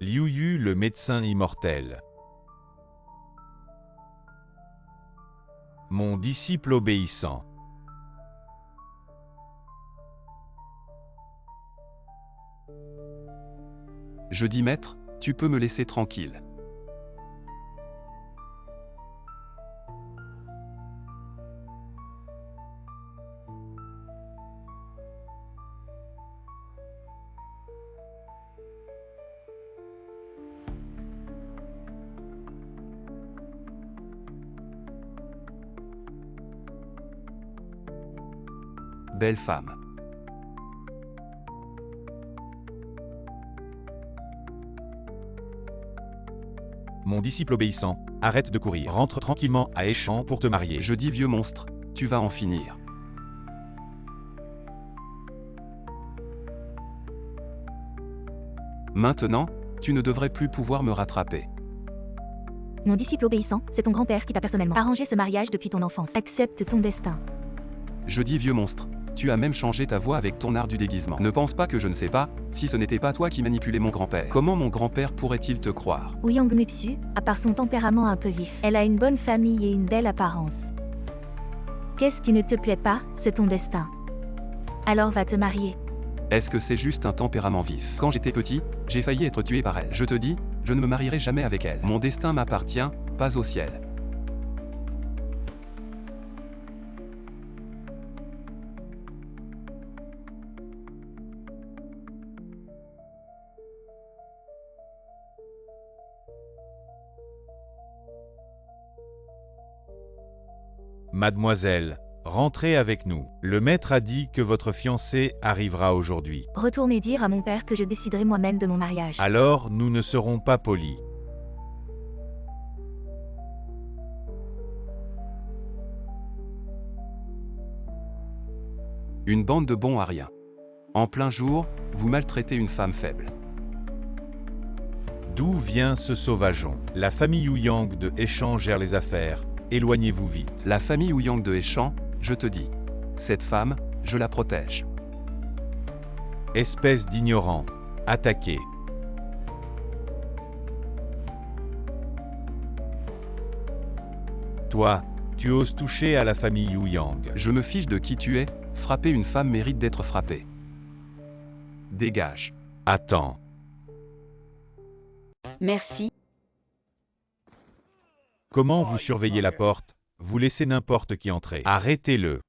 Liu Yu, le médecin immortel. Mon disciple obéissant. Je dis maître, tu peux me laisser tranquille. Belle femme. Mon disciple obéissant, arrête de courir. Rentre tranquillement à Échamps pour te marier. Je dis vieux monstre, tu vas en finir. Maintenant, tu ne devrais plus pouvoir me rattraper. Mon disciple obéissant, c'est ton grand-père qui t'a personnellement arrangé ce mariage depuis ton enfance. Accepte ton destin. Je dis vieux monstre, tu as même changé ta voix avec ton art du déguisement. Ne pense pas que je ne sais pas, si ce n'était pas toi qui manipulais mon grand-père. Comment mon grand-père pourrait-il te croire? Ouyang Muxu, à part son tempérament un peu vif, elle a une bonne famille et une belle apparence. Qu'est-ce qui ne te plaît pas, c'est ton destin. Alors va te marier. Est-ce que c'est juste un tempérament vif? Quand j'étais petit, j'ai failli être tué par elle. Je te dis, je ne me marierai jamais avec elle. Mon destin m'appartient, pas au ciel. Mademoiselle, rentrez avec nous. Le maître a dit que votre fiancé arrivera aujourd'hui. Retournez dire à mon père que je déciderai moi-même de mon mariage. Alors nous ne serons pas polis. Une bande de bons à rien. En plein jour, vous maltraitez une femme faible. D'où vient ce sauvageon? La famille Ouyang de Échamps gère les affaires. Éloignez-vous vite. La famille Ouyang de Échamps, je te dis. Cette femme, je la protège. Espèce d'ignorant. Attaquez. Toi, tu oses toucher à la famille Ouyang. Je me fiche de qui tu es, frapper une femme mérite d'être frappée. Dégage. Attends. Merci. Comment vous surveillez la porte? Vous laissez n'importe qui entrer. Arrêtez-le.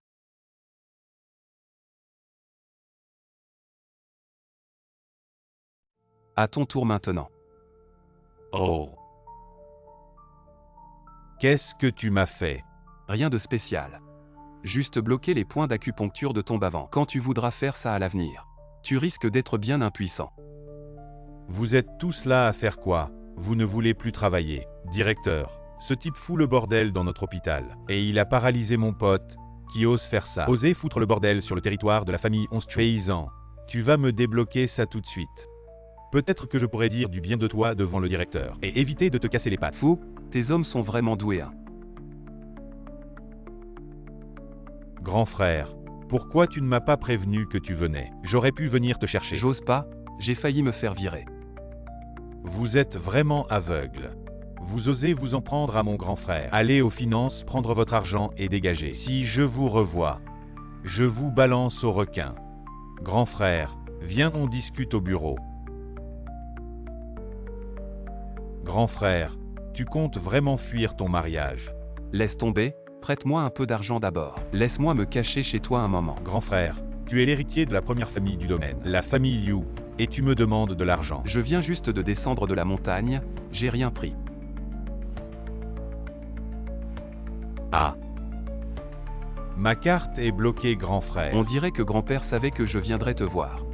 À ton tour maintenant. Oh. Qu'est-ce que tu m'as fait? Rien de spécial. Juste bloquer les points d'acupuncture de tombe avant. Quand tu voudras faire ça à l'avenir, tu risques d'être bien impuissant. Vous êtes tous là à faire quoi? Vous ne voulez plus travailler. Directeur, ce type fout le bordel dans notre hôpital. Et il a paralysé mon pote, qui ose faire ça. Oser foutre le bordel sur le territoire de la famille 11 paysans. Tu vas me débloquer ça tout de suite. Peut-être que je pourrais dire du bien de toi devant le directeur, et éviter de te casser les pattes. Fou, tes hommes sont vraiment doués, hein. Grand frère, pourquoi tu ne m'as pas prévenu que tu venais? J'aurais pu venir te chercher. J'ose pas, j'ai failli me faire virer. Vous êtes vraiment aveugle. Vous osez vous en prendre à mon grand frère. Allez aux finances prendre votre argent et dégagez. Si je vous revois, je vous balance au requin. Grand frère, viens on discute au bureau. Grand frère, tu comptes vraiment fuir ton mariage? Laisse tomber, prête-moi un peu d'argent d'abord. Laisse-moi me cacher chez toi un moment. Grand frère, tu es l'héritier de la première famille du domaine, la famille Liu, et tu me demandes de l'argent. Je viens juste de descendre de la montagne, j'ai rien pris. Ah. Ma carte est bloquée, grand frère. On dirait que grand-père savait que je viendrais te voir.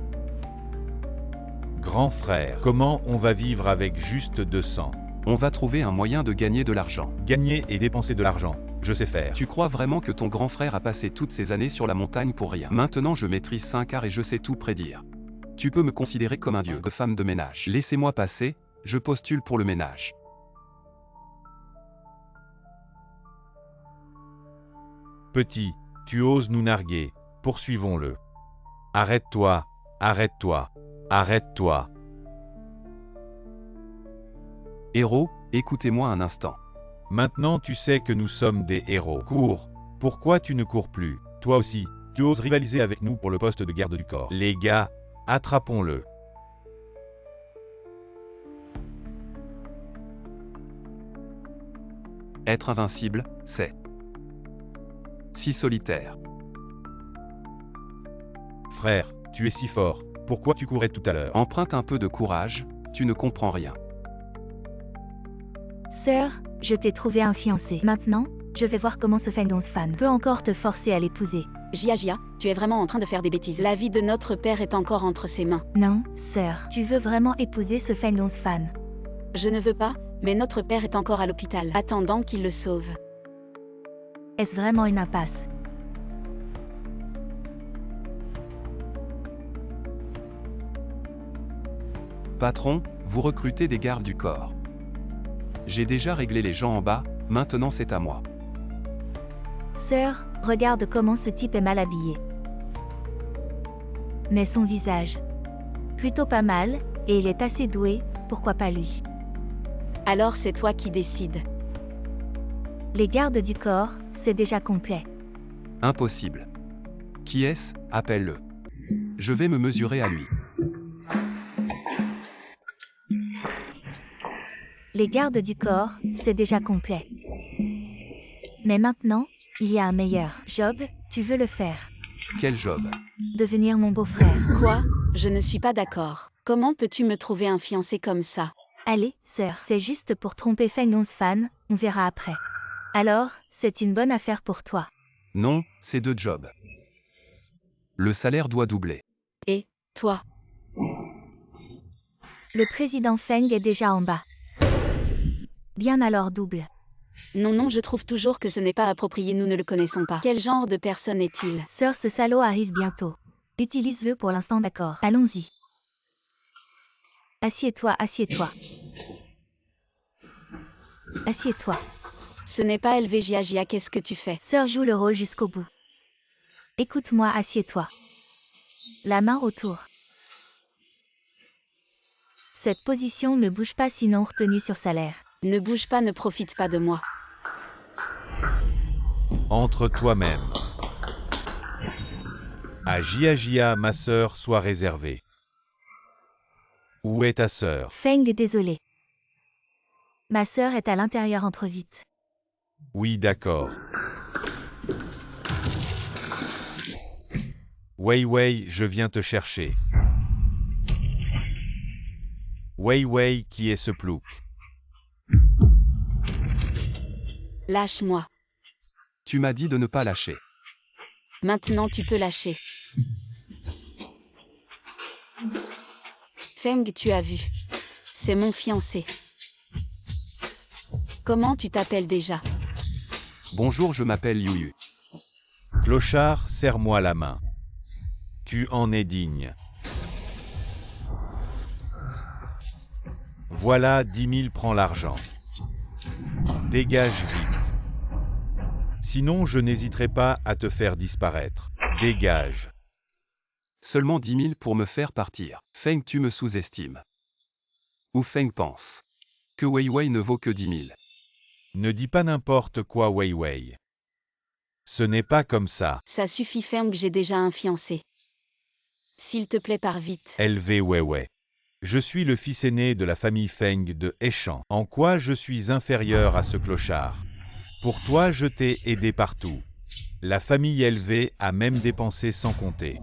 Grand frère, comment on va vivre avec juste 200? On va trouver un moyen de gagner de l'argent. Gagner et dépenser de l'argent, je sais faire. Tu crois vraiment que ton grand frère a passé toutes ces années sur la montagne pour rien? Maintenant je maîtrise 5 arts et je sais tout prédire. Tu peux me considérer comme un dieu de femme de ménage. Laissez-moi passer, je postule pour le ménage. Petit, tu oses nous narguer, poursuivons-le. Arrête-toi, arrête-toi, arrête-toi. Héros, écoutez-moi un instant. Maintenant tu sais que nous sommes des héros. Cours. Pourquoi tu ne cours plus? Toi aussi, tu oses rivaliser avec nous pour le poste de garde du corps. Les gars, attrapons-le. Être invincible, c'est si solitaire. Frère, tu es si fort. Pourquoi tu courais tout à l'heure? Emprunte un peu de courage, tu ne comprends rien. Sœur, je t'ai trouvé un fiancé. Maintenant, je vais voir comment ce Feng fan peut encore te forcer à l'épouser. Jia, tu es vraiment en train de faire des bêtises. La vie de notre père est encore entre ses mains. Non, sœur, tu veux vraiment épouser ce Feng fan? Je ne veux pas, mais notre père est encore à l'hôpital, attendant qu'il le sauve. Est-ce vraiment une impasse? Patron, vous recrutez des gardes du corps. J'ai déjà réglé les gens en bas, maintenant c'est à moi. Sœur, regarde comment ce type est mal habillé. Mais son visage. Plutôt pas mal, et il est assez doué, pourquoi pas lui? Alors c'est toi qui décides. Les gardes du corps, c'est déjà complet. Impossible. Qui est-ce? Appelle-le. Je vais me mesurer à lui. Les gardes du corps, c'est déjà complet. Mais maintenant, il y a un meilleur. Job, tu veux le faire? Quel job? Devenir mon beau-frère. Quoi? Je ne suis pas d'accord. Comment peux-tu me trouver un fiancé comme ça? Allez, sœur, c'est juste pour tromper Feng fan, on verra après. Alors, c'est une bonne affaire pour toi. Non, c'est 2 jobs. Le salaire doit doubler. Et, toi? Le président Feng est déjà en bas. Bien alors double. Non, je trouve toujours que ce n'est pas approprié, nous ne le connaissons pas. Quel genre de personne est-il? Sœur, ce salaud arrive bientôt. Utilise-le pour l'instant, d'accord. Allons-y. Assieds-toi, assieds-toi. Assieds-toi. Ce n'est pas élevé, Jia, qu'est-ce que tu fais? Sœur joue le rôle jusqu'au bout. Écoute-moi, assieds-toi. La main autour. Cette position ne bouge pas sinon retenue sur salaire. Ne bouge pas, ne profite pas de moi. Entre toi-même. À Jia, ma sœur, sois réservée. Où est ta sœur? Feng est désolé. Ma sœur est à l'intérieur, entre vite. Oui, d'accord. Wei, je viens te chercher. Wei, qui est ce plouc? Lâche-moi. Tu m'as dit de ne pas lâcher. Maintenant tu peux lâcher. Feng, tu as vu. C'est mon fiancé. Comment tu t'appelles déjà? Bonjour, je m'appelle Yuyu. Clochard, serre-moi la main. Tu en es digne. Voilà 10 000, prends l'argent. Dégage vite. Sinon je n'hésiterai pas à te faire disparaître. Dégage. Seulement 10 000 pour me faire partir. Feng, tu me sous-estimes. Ou Feng pense que Wei ne vaut que 10 000. Ne dis pas n'importe quoi, Wei. Ce n'est pas comme ça. Ça suffit, Feng, j'ai déjà un fiancé. S'il te plaît, pars vite. Élevé Wei. Je suis le fils aîné de la famille Feng de Heishan. En quoi je suis inférieur à ce clochard? Pour toi, je t'ai aidé partout. La famille élevée a même dépensé sans compter.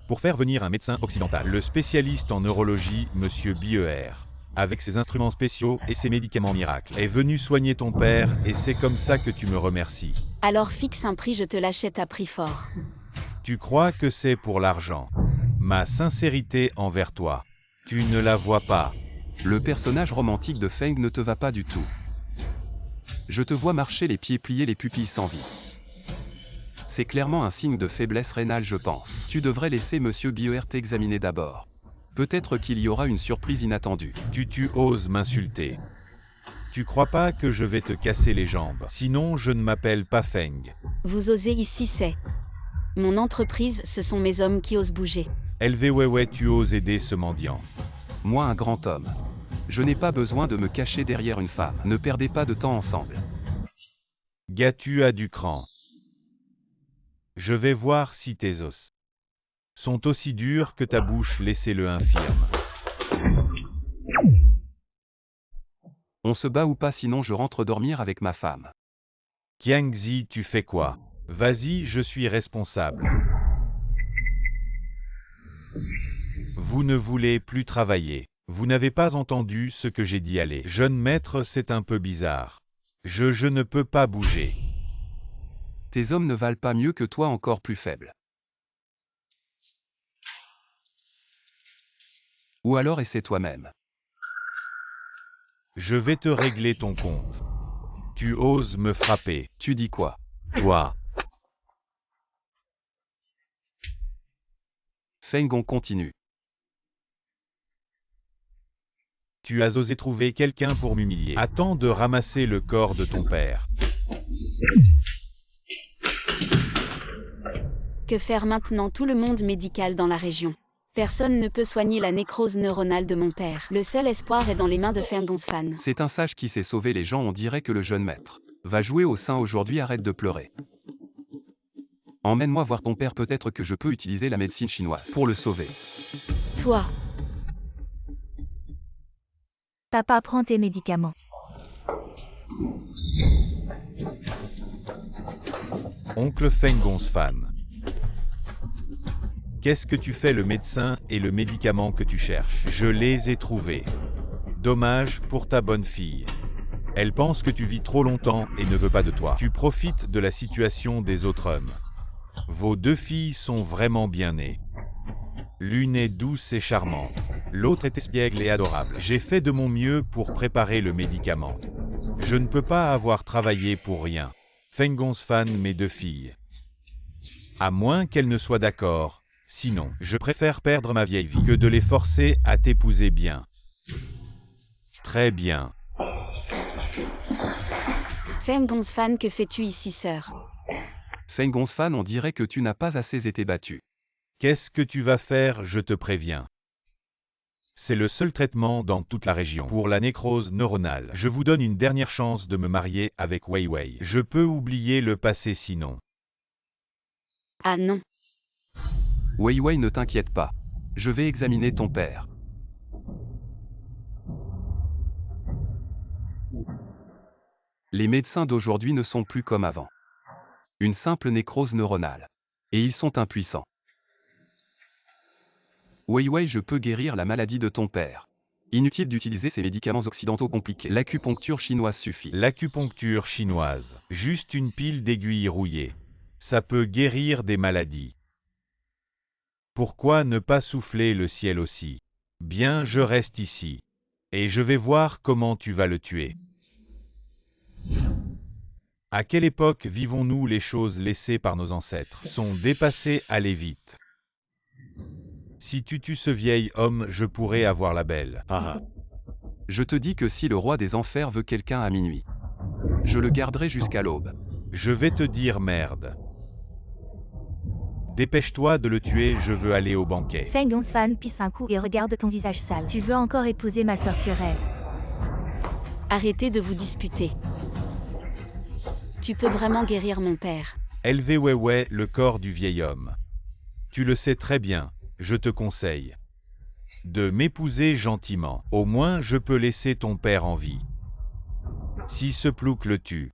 Pour faire venir un médecin occidental, le spécialiste en neurologie, Monsieur Bier, avec ses instruments spéciaux et ses médicaments miracles, est venu soigner ton père et c'est comme ça que tu me remercies. Alors fixe un prix, je te l'achète à prix fort. Tu crois que c'est pour l'argent? Ma sincérité envers toi, tu ne la vois pas. Le personnage romantique de Feng ne te va pas du tout. Je te vois marcher les pieds pliés, les pupilles sans vie. C'est clairement un signe de faiblesse rénale, je pense. Tu devrais laisser Monsieur Bier t'examiner d'abord. Peut-être qu'il y aura une surprise inattendue. Tu oses m'insulter. Tu crois pas que je vais te casser les jambes? Sinon je ne m'appelle pas Feng. Vous osez ici, c'est mon entreprise, ce sont mes hommes qui osent bouger. Élevé Wei, tu oses aider ce mendiant. Moi, un grand homme. Je n'ai pas besoin de me cacher derrière une femme. Ne perdez pas de temps ensemble. Gars-tu as du cran. Je vais voir si tes os sont aussi durs que ta bouche, laissez-le infirme. On se bat ou pas, sinon je rentre dormir avec ma femme. Qiangzi, tu fais quoi? Vas-y, je suis responsable. Vous ne voulez plus travailler. Vous n'avez pas entendu ce que j'ai dit, allez. Jeune maître, c'est un peu bizarre. Je ne peux pas bouger. Tes hommes ne valent pas mieux que toi, encore plus faible. Ou alors essaie toi-même. Je vais te régler ton compte. Tu oses me frapper. Tu dis quoi? Toi. Feng Gong continue. Tu as osé trouver quelqu'un pour m'humilier. Attends de ramasser le corps de ton père. Que faire maintenant? Tout le monde médical dans la région. Personne ne peut soigner la nécrose neuronale de mon père. Le seul espoir est dans les mains de Feng Gongsfan. C'est un sage qui sait sauver les gens, on dirait que le jeune maître va jouer au sein aujourd'hui, arrête de pleurer. Emmène-moi voir ton père, peut-être que je peux utiliser la médecine chinoise pour le sauver. Toi, Papa, prends tes médicaments. Oncle Feng Gongsfan. Qu'est-ce que tu fais? Le médecin et le médicament que tu cherches. Je les ai trouvés. Dommage pour ta bonne fille. Elle pense que tu vis trop longtemps et ne veut pas de toi. Tu profites de la situation des autres hommes. Vos deux filles sont vraiment bien nées. L'une est douce et charmante. L'autre est espiègle et adorable. J'ai fait de mon mieux pour préparer le médicament. Je ne peux pas avoir travaillé pour rien. Feng Gongsfan, mes deux filles. À moins qu'elles ne soient d'accord. Sinon, je préfère perdre ma vieille vie que de les forcer à t'épouser bien. Très bien. Feng Gongsfan, que fais-tu ici, sœur? Feng Gongsfan, on dirait que tu n'as pas assez été battu. Qu'est-ce que tu vas faire? Je te préviens. C'est le seul traitement dans toute la région pour la nécrose neuronale. Je vous donne une dernière chance de me marier avec Wei Wei. Je peux oublier le passé sinon. Ah non. Wei Wei, ne t'inquiète pas. Je vais examiner ton père. Les médecins d'aujourd'hui ne sont plus comme avant. Une simple nécrose neuronale. Et ils sont impuissants. Wei Wei, je peux guérir la maladie de ton père. Inutile d'utiliser ces médicaments occidentaux compliqués. L'acupuncture chinoise suffit. L'acupuncture chinoise. Juste une pile d'aiguilles rouillées. Ça peut guérir des maladies. Pourquoi ne pas souffler le ciel aussi? Bien, je reste ici. Et je vais voir comment tu vas le tuer. À quelle époque vivons-nous? Les choses laissées par nos ancêtres sont dépassées, allez vite. Si tu tues ce vieil homme, je pourrai avoir la belle. Je te dis que si le roi des enfers veut quelqu'un à minuit, je le garderai jusqu'à l'aube. Je vais te dire merde. Dépêche-toi de le tuer, je veux aller au banquet. Feng Gongsfan pisse un coup et regarde ton visage sale. Tu veux encore épouser ma sœur, tu rêves. Arrêtez de vous disputer. Tu peux vraiment guérir mon père. Élevez Weiwei, le corps du vieil homme. Tu le sais très bien, je te conseille de m'épouser gentiment. Au moins je peux laisser ton père en vie. Si ce plouc le tue,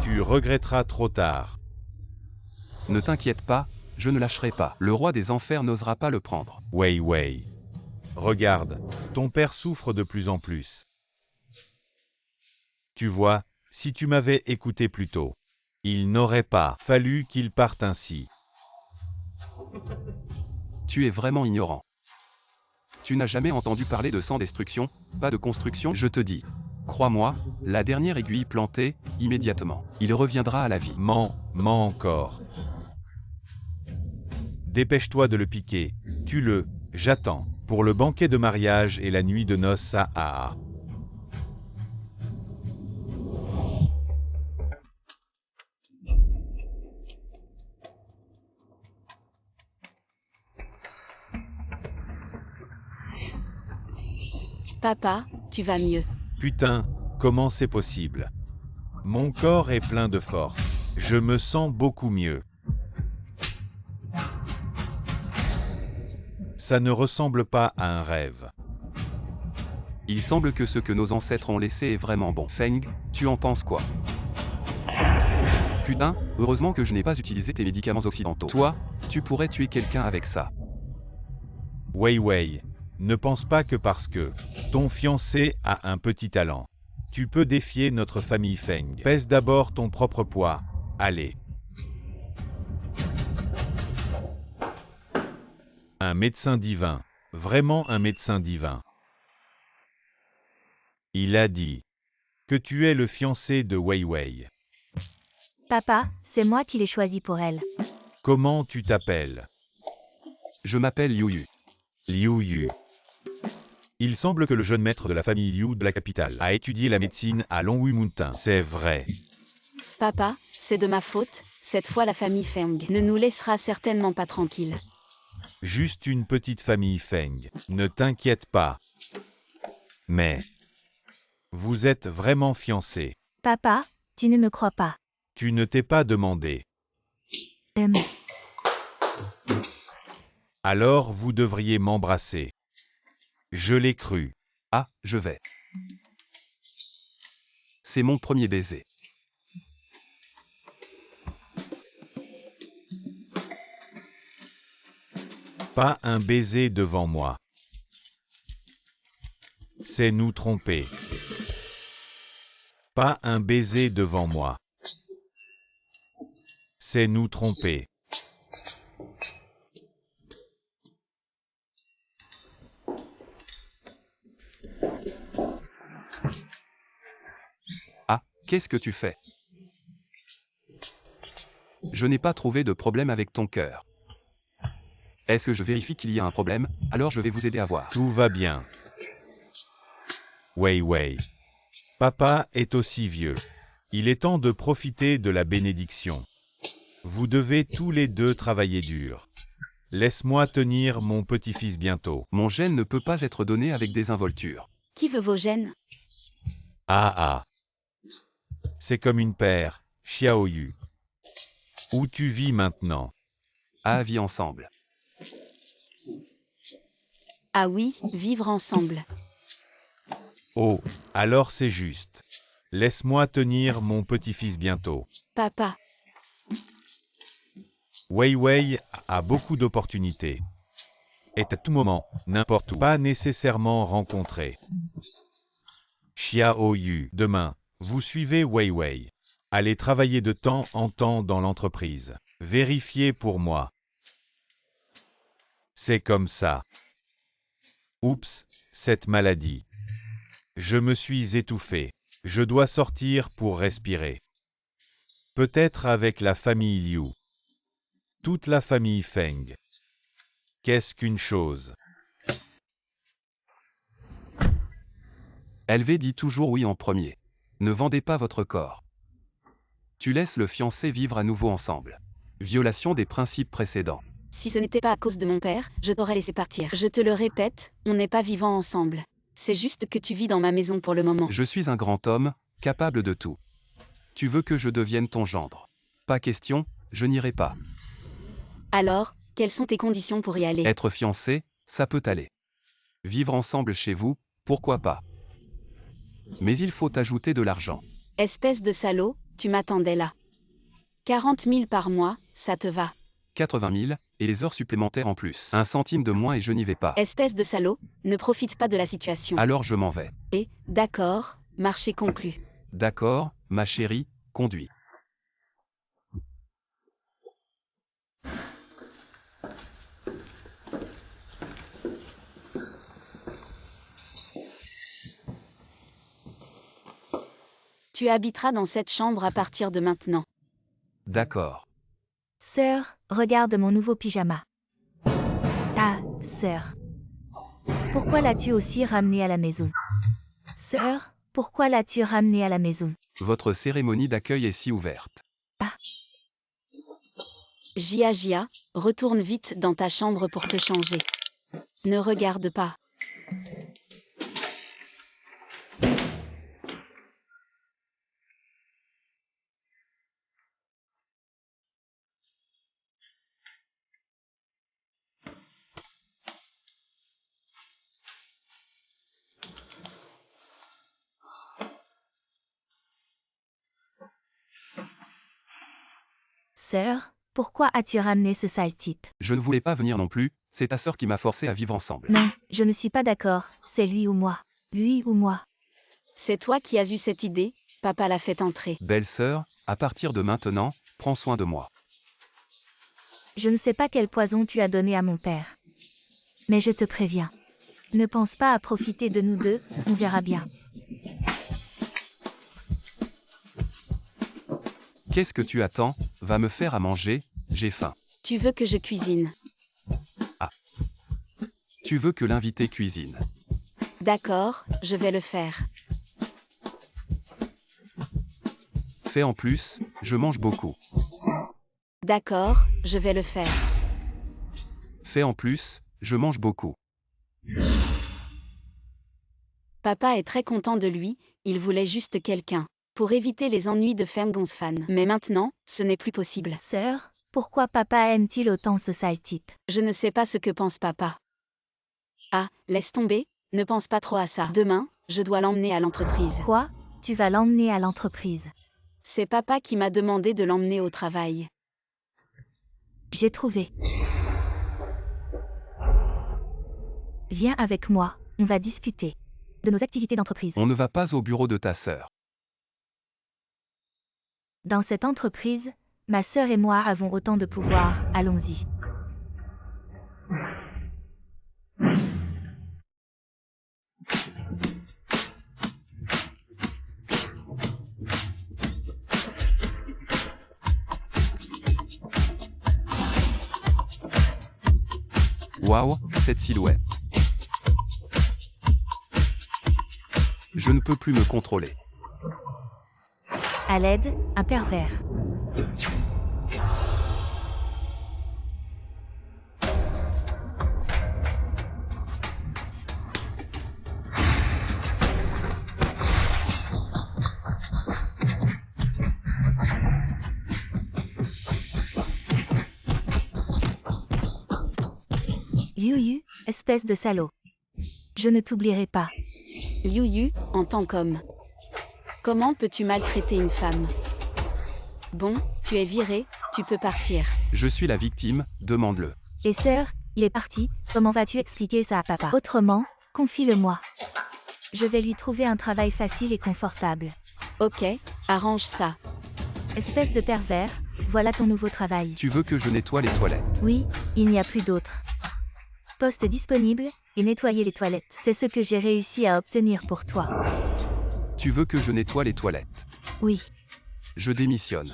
tu regretteras trop tard. Ne t'inquiète pas, je ne lâcherai pas. Le roi des enfers n'osera pas le prendre. Wei. Regarde, ton père souffre de plus en plus. Tu vois, si tu m'avais écouté plus tôt, il n'aurait pas fallu qu'il parte ainsi. Tu es vraiment ignorant. Tu n'as jamais entendu parler de sans destruction, pas de construction, je te dis. Crois-moi, la dernière aiguille plantée, immédiatement, il reviendra à la vie. Mens encore. Dépêche-toi de le piquer, tue-le, j'attends, pour le banquet de mariage et la nuit de noces à Aa. Papa, tu vas mieux. Putain, comment c'est possible? Mon corps est plein de force. Je me sens beaucoup mieux. Ça ne ressemble pas à un rêve. Il semble que ce que nos ancêtres ont laissé est vraiment bon. Feng, tu en penses quoi? Putain, heureusement que je n'ai pas utilisé tes médicaments occidentaux. Toi, tu pourrais tuer quelqu'un avec ça. Wei Wei, ne pense pas que parce que ton fiancé a un petit talent, tu peux défier notre famille Feng. Pèse d'abord ton propre poids. Allez. Un médecin divin. Vraiment un médecin divin. Il a dit que tu es le fiancé de Wei Wei. Papa, c'est moi qui l'ai choisi pour elle. Comment tu t'appelles? Je m'appelle Liu Yu. Liu Yu. Il semble que le jeune maître de la famille Liu de la capitale a étudié la médecine à Longwu Mountain. C'est vrai. Papa, c'est de ma faute, cette fois la famille Feng ne nous laissera certainement pas tranquilles. Juste une petite famille Feng. Ne t'inquiète pas. Mais vous êtes vraiment fiancés. Papa, tu ne me crois pas. Tu ne t'es pas demandé. Alors vous devriez m'embrasser. Je l'ai cru. Ah, je vais. C'est mon premier baiser. Pas un baiser devant moi. C'est nous tromper. Pas un baiser devant moi. C'est nous tromper. Ah, qu'est-ce que tu fais? Je n'ai pas trouvé de problème avec ton cœur. Est-ce que je vérifie qu'il y a un problème? Alors je vais vous aider à voir. Tout va bien. Wei Wei. Papa est aussi vieux. Il est temps de profiter de la bénédiction. Vous devez tous les deux travailler dur. Laisse-moi tenir mon petit-fils bientôt. Mon gène ne peut pas être donné avec des involtures. Qui veut vos gènes? Ah ah. C'est comme une paire, Xiaoyu. Où tu vis maintenant? À vie ensemble. Ah oui, vivre ensemble. Oh, alors c'est juste. Laisse-moi tenir mon petit-fils bientôt. Papa, Wei Wei a beaucoup d'opportunités. Et à tout moment, n'importe où, pas nécessairement rencontré. Xiao Yu, demain, vous suivez Wei Wei. Allez travailler de temps en temps dans l'entreprise. Vérifiez pour moi. C'est comme ça. Oups, cette maladie. Je me suis étouffé. Je dois sortir pour respirer. Peut-être avec la famille Liu. Toute la famille Feng. Qu'est-ce qu'une chose? LV dit toujours oui en premier. Ne vendez pas votre corps. Tu laisses le fiancé vivre à nouveau ensemble. Violation des principes précédents. si ce n'était pas à cause de mon père, je t'aurais laissé partir. Je te le répète, on n'est pas vivants ensemble. C'est juste que tu vis dans ma maison pour le moment. Je suis un grand homme, capable de tout. Tu veux que je devienne ton gendre? Pas question, je n'irai pas. Alors, quelles sont tes conditions pour y aller? Être fiancé, ça peut aller. Vivre ensemble chez vous, pourquoi pas? Mais il faut ajouter de l'argent. Espèce de salaud, tu m'attendais là. 40 000 par mois, ça te va. 80 000, et les heures supplémentaires en plus. 1 centime de moins et je n'y vais pas. Espèce de salaud, ne profite pas de la situation. Alors je m'en vais. Et, d'accord, marché conclu. D'accord, ma chérie, conduis. Tu habiteras dans cette chambre à partir de maintenant. D'accord. Sœur, regarde mon nouveau pyjama. Ah, sœur. Pourquoi l'as-tu aussi ramené à la maison? Sœur, pourquoi l'as-tu ramené à la maison? Votre cérémonie d'accueil est si ouverte. Jia, retourne vite dans ta chambre pour te changer. Ne regarde pas. Sœur, pourquoi as-tu ramené ce sale type? Je ne voulais pas venir non plus, c'est ta sœur qui m'a forcé à vivre ensemble. Non, je ne suis pas d'accord, c'est lui ou moi. Lui ou moi. C'est toi qui as eu cette idée, papa l'a fait entrer. Belle-sœur, à partir de maintenant, prends soin de moi. Je ne sais pas quel poison tu as donné à mon père. Mais je te préviens. Ne pense pas à profiter de nous deux, on verra bien. Qu'est-ce que tu attends? Va me faire à manger, j'ai faim. Tu veux que je cuisine? Tu veux que l'invité cuisine? D'accord, je vais le faire. Fais en plus, je mange beaucoup. D'accord, je vais le faire. Fais en plus, je mange beaucoup. Papa est très content de lui, il voulait juste quelqu'un. Pour éviter les ennuis de Feng Gongfan. Mais maintenant, ce n'est plus possible. Sœur, pourquoi papa aime-t-il autant ce sale type? Je ne sais pas ce que pense papa. Ah, laisse tomber, ne pense pas trop à ça. Demain, je dois l'emmener à l'entreprise. Quoi? Tu vas l'emmener à l'entreprise? C'est papa qui m'a demandé de l'emmener au travail. J'ai trouvé. Viens avec moi, on va discuter de nos activités d'entreprise. On ne va pas au bureau de ta sœur. Dans cette entreprise, ma sœur et moi avons autant de pouvoir, allons-y. Waouh, cette silhouette. Je ne peux plus me contrôler. À l'aide, un pervers. Yu, espèce de salaud. Je ne t'oublierai pas. Liu Yu, en tant qu'homme. Comment peux-tu maltraiter une femme? Bon, tu es viré, tu peux partir. Je suis la victime, demande-le. Et sœur, il est parti, comment vas-tu expliquer ça à papa? Autrement, confie-le-moi. Je vais lui trouver un travail facile et confortable. Ok, arrange ça. Espèce de pervers, voilà ton nouveau travail. Tu veux que je nettoie les toilettes? Oui, il n'y a plus d'autre. Poste disponible, et nettoyer les toilettes. C'est ce que j'ai réussi à obtenir pour toi. Tu veux que je nettoie les toilettes? Oui, Je démissionne.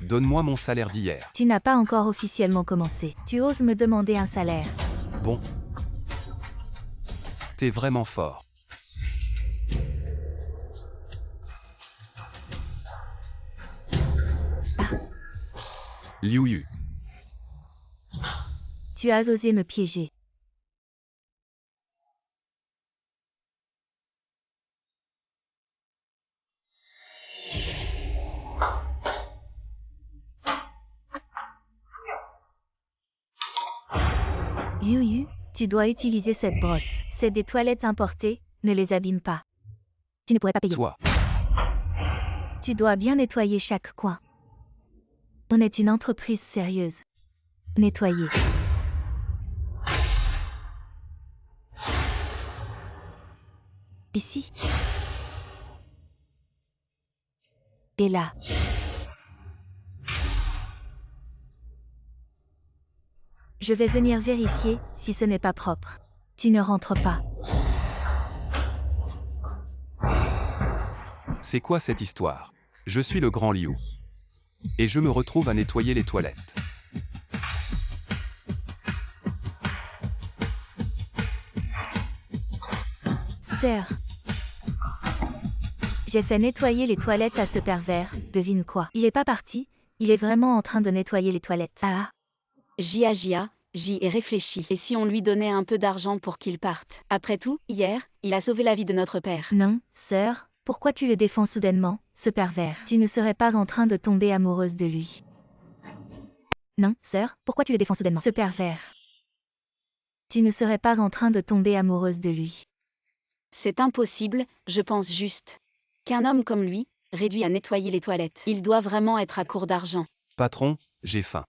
Donne-moi mon salaire d'hier. tu n'as pas encore officiellement commencé. Tu oses me demander un salaire. Bon. T'es vraiment fort. Liu Yu. Tu as osé me piéger. Yu, tu dois utiliser cette brosse. C'est des toilettes importées, ne les abîme pas. Tu ne pourrais pas payer. Toi. Tu dois bien nettoyer chaque coin. On est une entreprise sérieuse. Nettoyer. Ici. Et là. Je vais venir vérifier si ce n'est pas propre. Tu ne rentres pas. C'est quoi cette histoire? Je suis le grand Liu. Et je me retrouve à nettoyer les toilettes. Sœur. J'ai fait nettoyer les toilettes à ce pervers, devine quoi? Il est pas parti, il est vraiment en train de nettoyer les toilettes. Ah. J'y ai réfléchi. Et si on lui donnait un peu d'argent pour qu'il parte? Après tout, hier, il a sauvé la vie de notre père. Non, sœur, pourquoi tu le défends soudainement, ce pervers? Tu ne serais pas en train de tomber amoureuse de lui. Non, sœur, pourquoi tu le défends soudainement? Ce pervers. Tu ne serais pas en train de tomber amoureuse de lui. C'est impossible, je pense juste. Qu'un homme comme lui, réduit à nettoyer les toilettes. Il doit vraiment être à court d'argent. Patron, j'ai faim.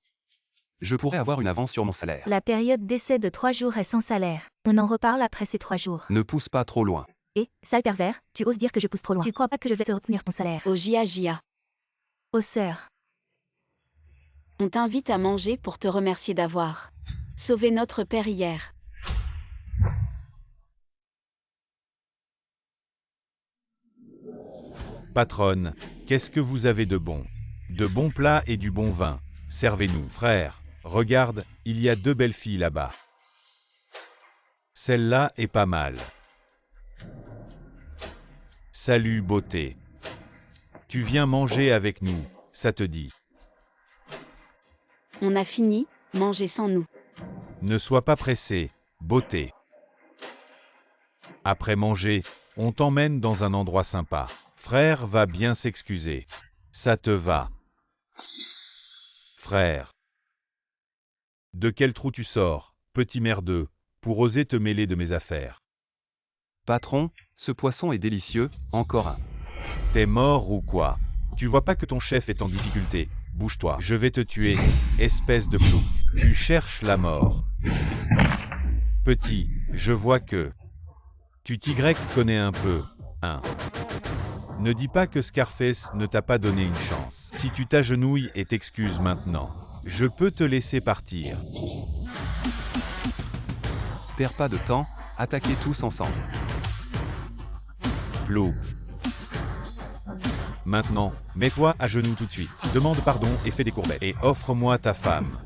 Je pourrais avoir une avance sur mon salaire. La période d'essai de 3 jours est sans salaire. On en reparle après ces 3 jours. Ne pousse pas trop loin. Et, sale pervers, tu oses dire que je pousse trop loin. Tu crois pas que je vais te retenir ton salaire? Au Jia. Oh sœur. On t'invite à manger pour te remercier d'avoir sauvé notre père hier. Patronne, qu'est-ce que vous avez de bon? De bons plats et du bon vin. Servez-nous, frère. Regarde, il y a 2 belles filles là-bas. Celle-là est pas mal. Salut, beauté. Tu viens manger avec nous, ça te dit? On a fini, mangez sans nous. Ne sois pas pressé, beauté. Après manger, on t'emmène dans un endroit sympa. Frère va bien s'excuser. Ça te va? Frère. De quel trou tu sors, petit merdeux, pour oser te mêler de mes affaires? Patron, ce poisson est délicieux, encore un. T'es mort ou quoi? Tu vois pas que ton chef est en difficulté? Bouge-toi, je vais te tuer, espèce de plouc. Tu cherches la mort. Petit, je vois que tu t'y connais un peu, hein. Ne dis pas que Scarface ne t'a pas donné une chance. Si tu t'agenouilles et t'excuses maintenant, je peux te laisser partir. Perds pas de temps, attaquez tous ensemble. Flou. Maintenant, mets-toi à genoux tout de suite. Demande pardon et fais des courbettes. Et offre-moi ta femme.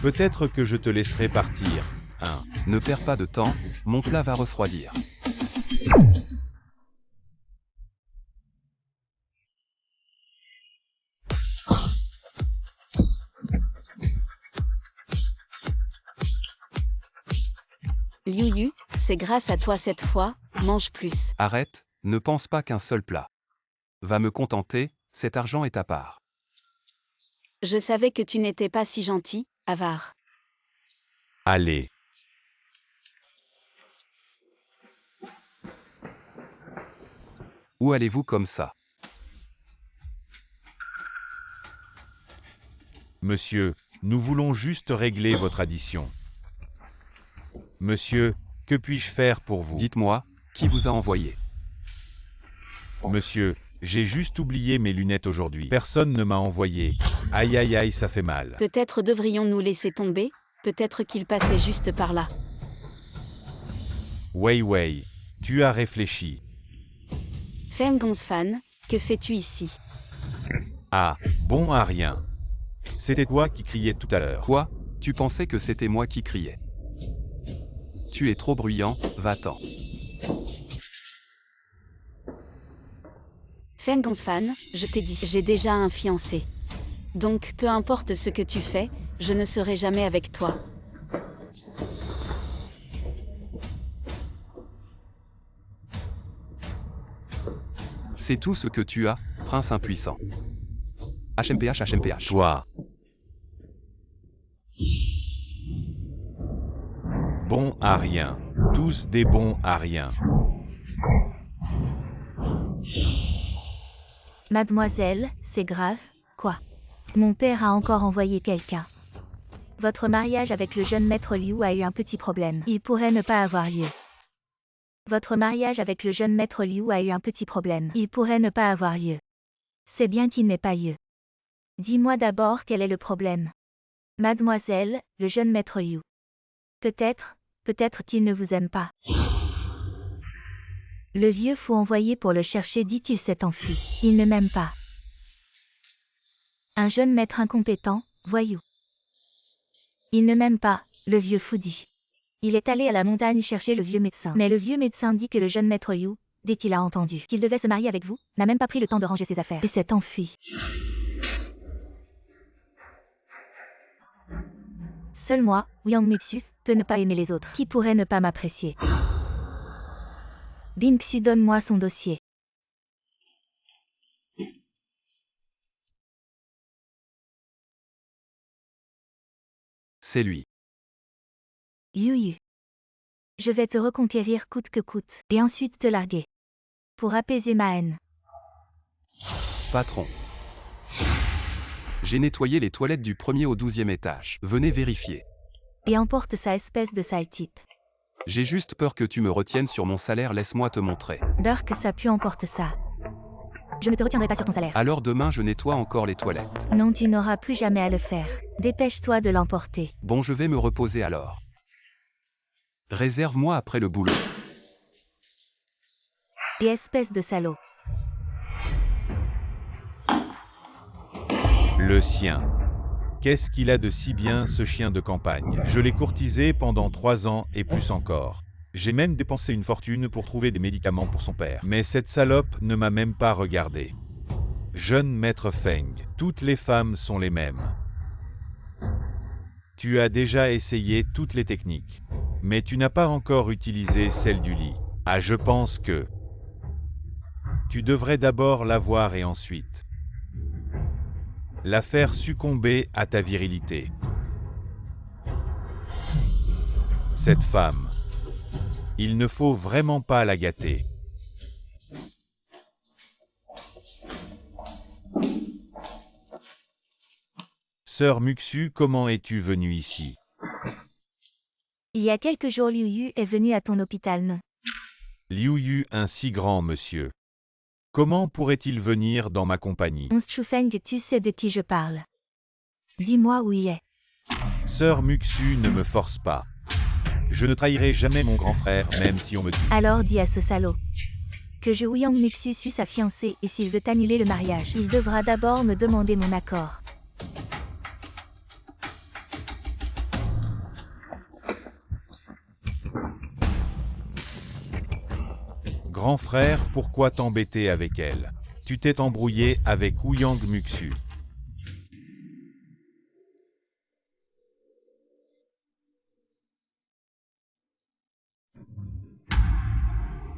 Peut-être que je te laisserai partir, hein. Ne perds pas de temps, mon plat va refroidir. Liu, c'est grâce à toi cette fois, mange plus. Arrête, ne pense pas qu'un seul plat va me contenter, cet argent est à part. Je savais que tu n'étais pas si gentil, avare. Allez. Où allez-vous comme ça? Monsieur, nous voulons juste régler votre addition. Monsieur, que puis-je faire pour vous? Dites-moi, qui vous a envoyé? Monsieur, j'ai juste oublié mes lunettes aujourd'hui. Personne ne m'a envoyé. Aïe aïe aïe, ça fait mal. Peut-être devrions-nous laisser tomber, peut-être qu'il passait juste par là. Wei, tu as réfléchi. Feng Gongfan, que fais-tu ici? Ah, bon à rien. C'était toi qui criais tout à l'heure. Quoi? Tu pensais que c'était moi qui criais? Tu es trop bruyant, va-t'en. Feng Gongfan, je t'ai dit, j'ai déjà un fiancé. Donc, peu importe ce que tu fais, je ne serai jamais avec toi. C'est tout ce que tu as, prince impuissant. HMPH. Toi. Bon à rien. Tous des bons à rien. Mademoiselle, c'est grave, quoi? Mon père a encore envoyé quelqu'un. Votre mariage avec le jeune maître Liu a eu un petit problème. Il pourrait ne pas avoir lieu. Votre mariage avec le jeune maître Liu a eu un petit problème. Il pourrait ne pas avoir lieu. C'est bien qu'il n'ait pas lieu. Dis-moi d'abord quel est le problème. Mademoiselle, le jeune maître Liu. Peut-être qu'il ne vous aime pas. Le vieux fou envoyé pour le chercher dit qu'il s'est enfui. Il ne m'aime pas. Un jeune maître incompétent, voyou. Il ne m'aime pas, le vieux fou dit. Il est allé à la montagne chercher le vieux médecin. Mais le vieux médecin dit que le jeune maître Liu, dès qu'il a entendu qu'il devait se marier avec vous, n'a même pas pris le temps de ranger ses affaires et s'est enfui. Seul moi, Yang Mixu, peut ne pas aimer les autres. Qui pourrait ne pas m'apprécier? Bingxu, donne-moi son dossier. C'est lui. Yu. Je vais te reconquérir coûte que coûte, et ensuite te larguer. Pour apaiser ma haine. Patron. J'ai nettoyé les toilettes du 1er au 12e étage. Venez vérifier. Et emporte ça, espèce de sale type. J'ai juste peur que tu me retiennes sur mon salaire, laisse-moi te montrer. Beurre que ça pue, emporte ça. Je ne te retiendrai pas sur ton salaire. Alors demain je nettoie encore les toilettes. Non, tu n'auras plus jamais à le faire. Dépêche-toi de l'emporter. Bon, je vais me reposer alors. Réserve-moi après le boulot. Et espèce de salaud. Le sien. Qu'est-ce qu'il a de si bien, ce chien de campagne? Je l'ai courtisé pendant 3 ans et plus encore. J'ai même dépensé une fortune pour trouver des médicaments pour son père. Mais cette salope ne m'a même pas regardé. Jeune maître Feng, toutes les femmes sont les mêmes. Tu as déjà essayé toutes les techniques. Mais tu n'as pas encore utilisé celle du lit. Ah, je pense que... Tu devrais d'abord la voir et ensuite... la faire succomber à ta virilité. Cette femme, il ne faut vraiment pas la gâter. Sœur Muxu, comment es-tu venue ici? Il y a quelques jours, Liu Yu est venu à ton hôpital, non? Liu Yu, un si grand monsieur. Comment pourrait-il venir dans ma compagnie? Chu Feng, tu sais de qui je parle. Dis-moi où il est. Sœur Muxu, ne me force pas. Je ne trahirai jamais mon grand frère, même si on me tue. Alors dis à ce salaud que je Ouyang Muxu suis sa fiancée et s'il veut annuler le mariage, il devra d'abord me demander mon accord. Grand frère, pourquoi t'embêter avec elle? Tu t'es embrouillé avec Ouyang Muxu.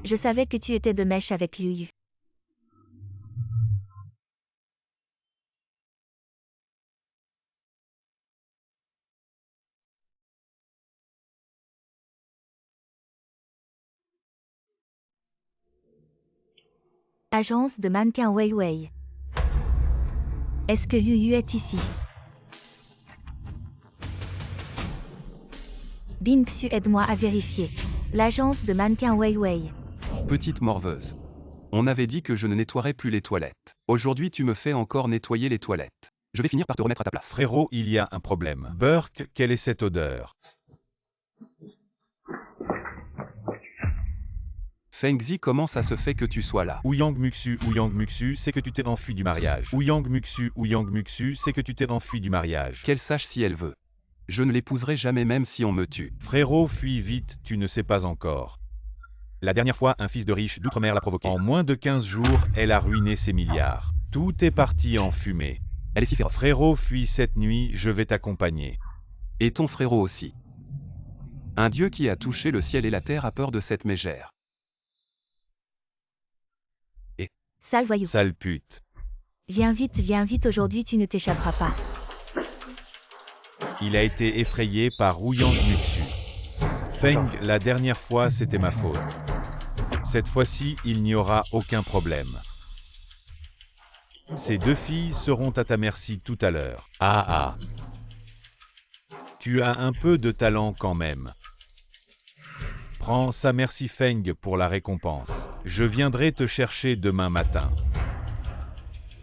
Je savais que tu étais de mèche avec Liu Yu. Agence de mannequin Weiwei. Est-ce que Liu Yu est ici? Bin Xu, aide-moi à vérifier. L'agence de mannequin Weiwei. Petite morveuse. On avait dit que je ne nettoierais plus les toilettes. Aujourd'hui tu me fais encore nettoyer les toilettes. Je vais finir par te remettre à ta place. Frérot, il y a un problème. Burke, quelle est cette odeur? Fengzi, comment ça se fait que tu sois là? Ouyang Muxu, c'est que tu t'es enfui du mariage. Ouyang Muxu, c'est que tu t'es enfui du mariage. Qu'elle sache si elle veut. Je ne l'épouserai jamais même si on me tue. Frérot, fuis vite, tu ne sais pas encore. La dernière fois, un fils de riche d'outre-mer l'a provoqué. En moins de 15 jours, elle a ruiné ses milliards. Tout est parti en fumée. Elle est si féroce. Frérot, fuis cette nuit, je vais t'accompagner. Et ton frérot aussi. Un dieu qui a touché le ciel et la terre a peur de cette mégère. Sale voyou. Sale pute. Viens vite, aujourd'hui tu ne t'échapperas pas. Il a été effrayé par Ouyang Muxu. Feng, la dernière fois, c'était ma faute. Cette fois-ci, il n'y aura aucun problème. Ces 2 filles seront à ta merci tout à l'heure. Ah. Tu as un peu de talent quand même. Prends ça, merci Feng pour la récompense. Je viendrai te chercher demain matin.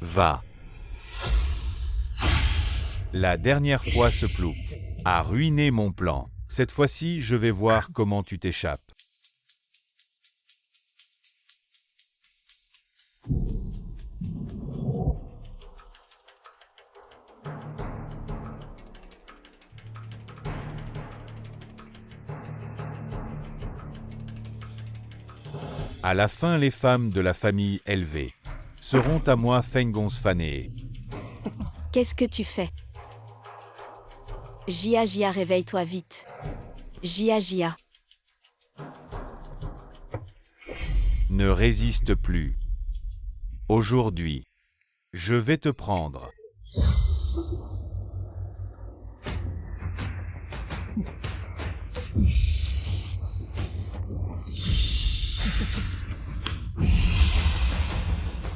Va. La dernière fois, ce plouc a ruiné mon plan. Cette fois-ci, je vais voir comment tu t'échappes. À la fin, les femmes de la famille élevée seront à moi Fengonsfané. Qu'est-ce que tu fais? Jia, réveille-toi vite. Jia. Ne résiste plus. Aujourd'hui, je vais te prendre.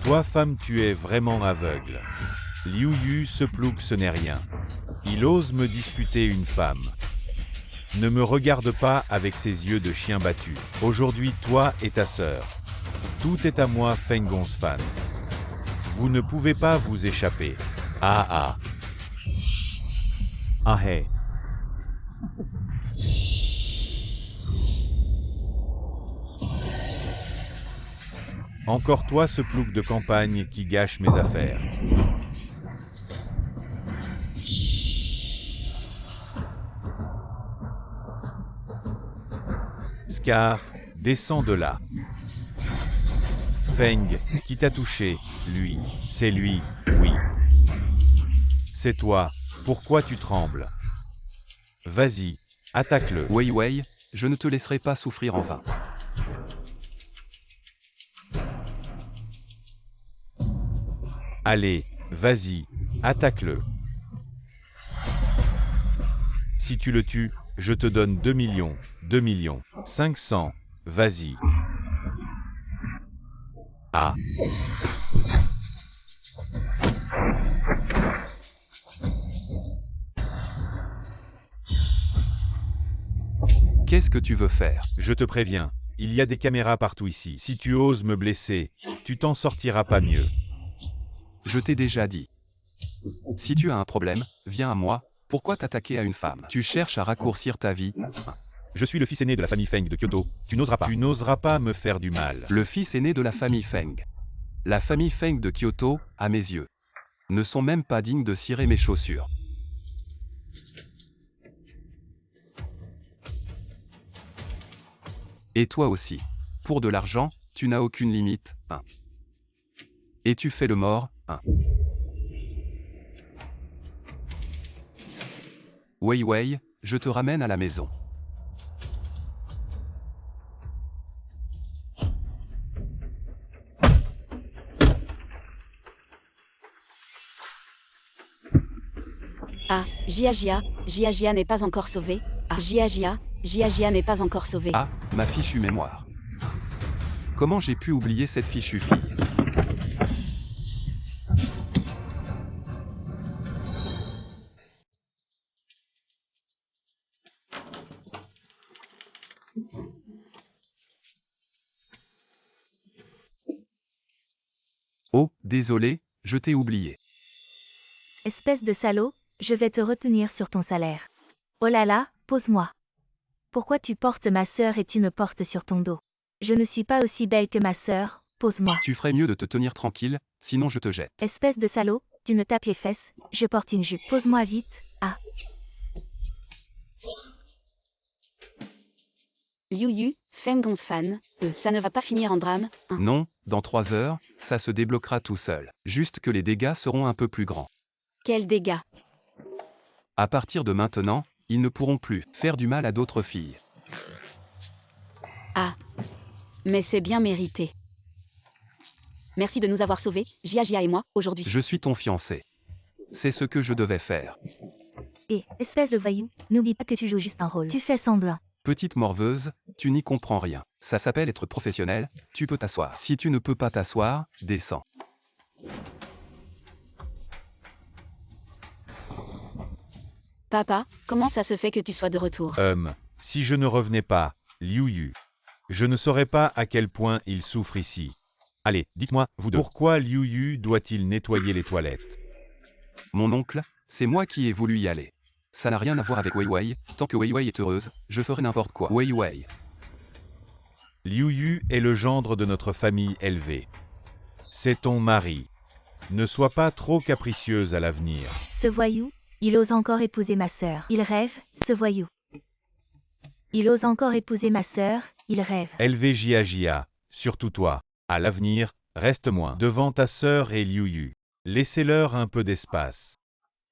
Toi, femme, tu es vraiment aveugle. Liu Yu se plouque, ce n'est rien. Il ose me disputer une femme. Ne me regarde pas avec ses yeux de chien battu. Aujourd'hui, toi et ta sœur. Tout est à moi, Feng Gongfan. Vous ne pouvez pas vous échapper. Ah ah. Ah hey. Encore toi, ce plouc de campagne qui gâche mes affaires. Scar, descends de là. Feng, qui t'a touché? Lui. C'est lui, oui. C'est toi. Pourquoi tu trembles? Vas-y, attaque-le. Wei Wei, je ne te laisserai pas souffrir en vain. Allez, vas-y, attaque-le. Si tu le tues, je te donne 2 millions, 2 millions, 500, vas-y. Ah. Qu'est-ce que tu veux faire? Je te préviens, il y a des caméras partout ici. Si tu oses me blesser, tu t'en sortiras pas mieux. Je t'ai déjà dit. Si tu as un problème, viens à moi. Pourquoi t'attaquer à une femme? Tu cherches à raccourcir ta vie. Je suis le fils aîné de la famille Feng de Kyoto. Tu n'oseras pas. Tu n'oseras pas me faire du mal. Le fils aîné de la famille Feng. La famille Feng de Kyoto, à mes yeux, ne sont même pas dignes de cirer mes chaussures. Et toi aussi. Pour de l'argent, tu n'as aucune limite, hein. Et tu fais le mort, hein. Wei Wei, je te ramène à la maison. Ah, Jia n'est pas encore sauvé. Ah, Jia n'est pas encore sauvé. Ah, ma fichue mémoire. Comment j'ai pu oublier cette fichue fille? Oh, désolé, je t'ai oublié. Espèce de salaud, je vais te retenir sur ton salaire. Oh là là, pose-moi. Pourquoi tu portes ma sœur et tu me portes sur ton dos? Je ne suis pas aussi belle que ma sœur, pose-moi. Tu ferais mieux de te tenir tranquille, sinon je te jette. Espèce de salaud, tu me tapes les fesses, je porte une jupe. Pose-moi vite, ah. Liu Yu, Feng Gongfan, ça ne va pas finir en drame, hein. Non, dans 3 heures, ça se débloquera tout seul. Juste que les dégâts seront un peu plus grands. Quels dégâts? À partir de maintenant, ils ne pourront plus faire du mal à d'autres filles. Ah. Mais c'est bien mérité. Merci de nous avoir sauvés, Jia et moi, aujourd'hui. Je suis ton fiancé. C'est ce que je devais faire. Et, espèce de voyou, n'oublie pas que tu joues juste un rôle. Tu fais semblant. Petite morveuse, tu n'y comprends rien. Ça s'appelle être professionnel, tu peux t'asseoir. Si tu ne peux pas t'asseoir, descends. Papa, comment ça se fait que tu sois de retour? Si je ne revenais pas, Liu Yu, je ne saurais pas à quel point il souffre ici. Allez, dites-moi, vous deux, pourquoi Liu Yu doit-il nettoyer les toilettes? Mon oncle, c'est moi qui ai voulu y aller. Ça n'a rien à voir avec Wei Wei, tant que Wei Wei est heureuse, je ferai n'importe quoi. Wei Wei. Liu Yu est le gendre de notre famille élevée. C'est ton mari. Ne sois pas trop capricieuse à l'avenir. Ce voyou, il ose encore épouser ma sœur. Il rêve, ce voyou. Il ose encore épouser ma sœur, il rêve. Élevé Jia, surtout toi. À l'avenir, reste moins devant ta sœur et Liu Yu. Laissez-leur un peu d'espace.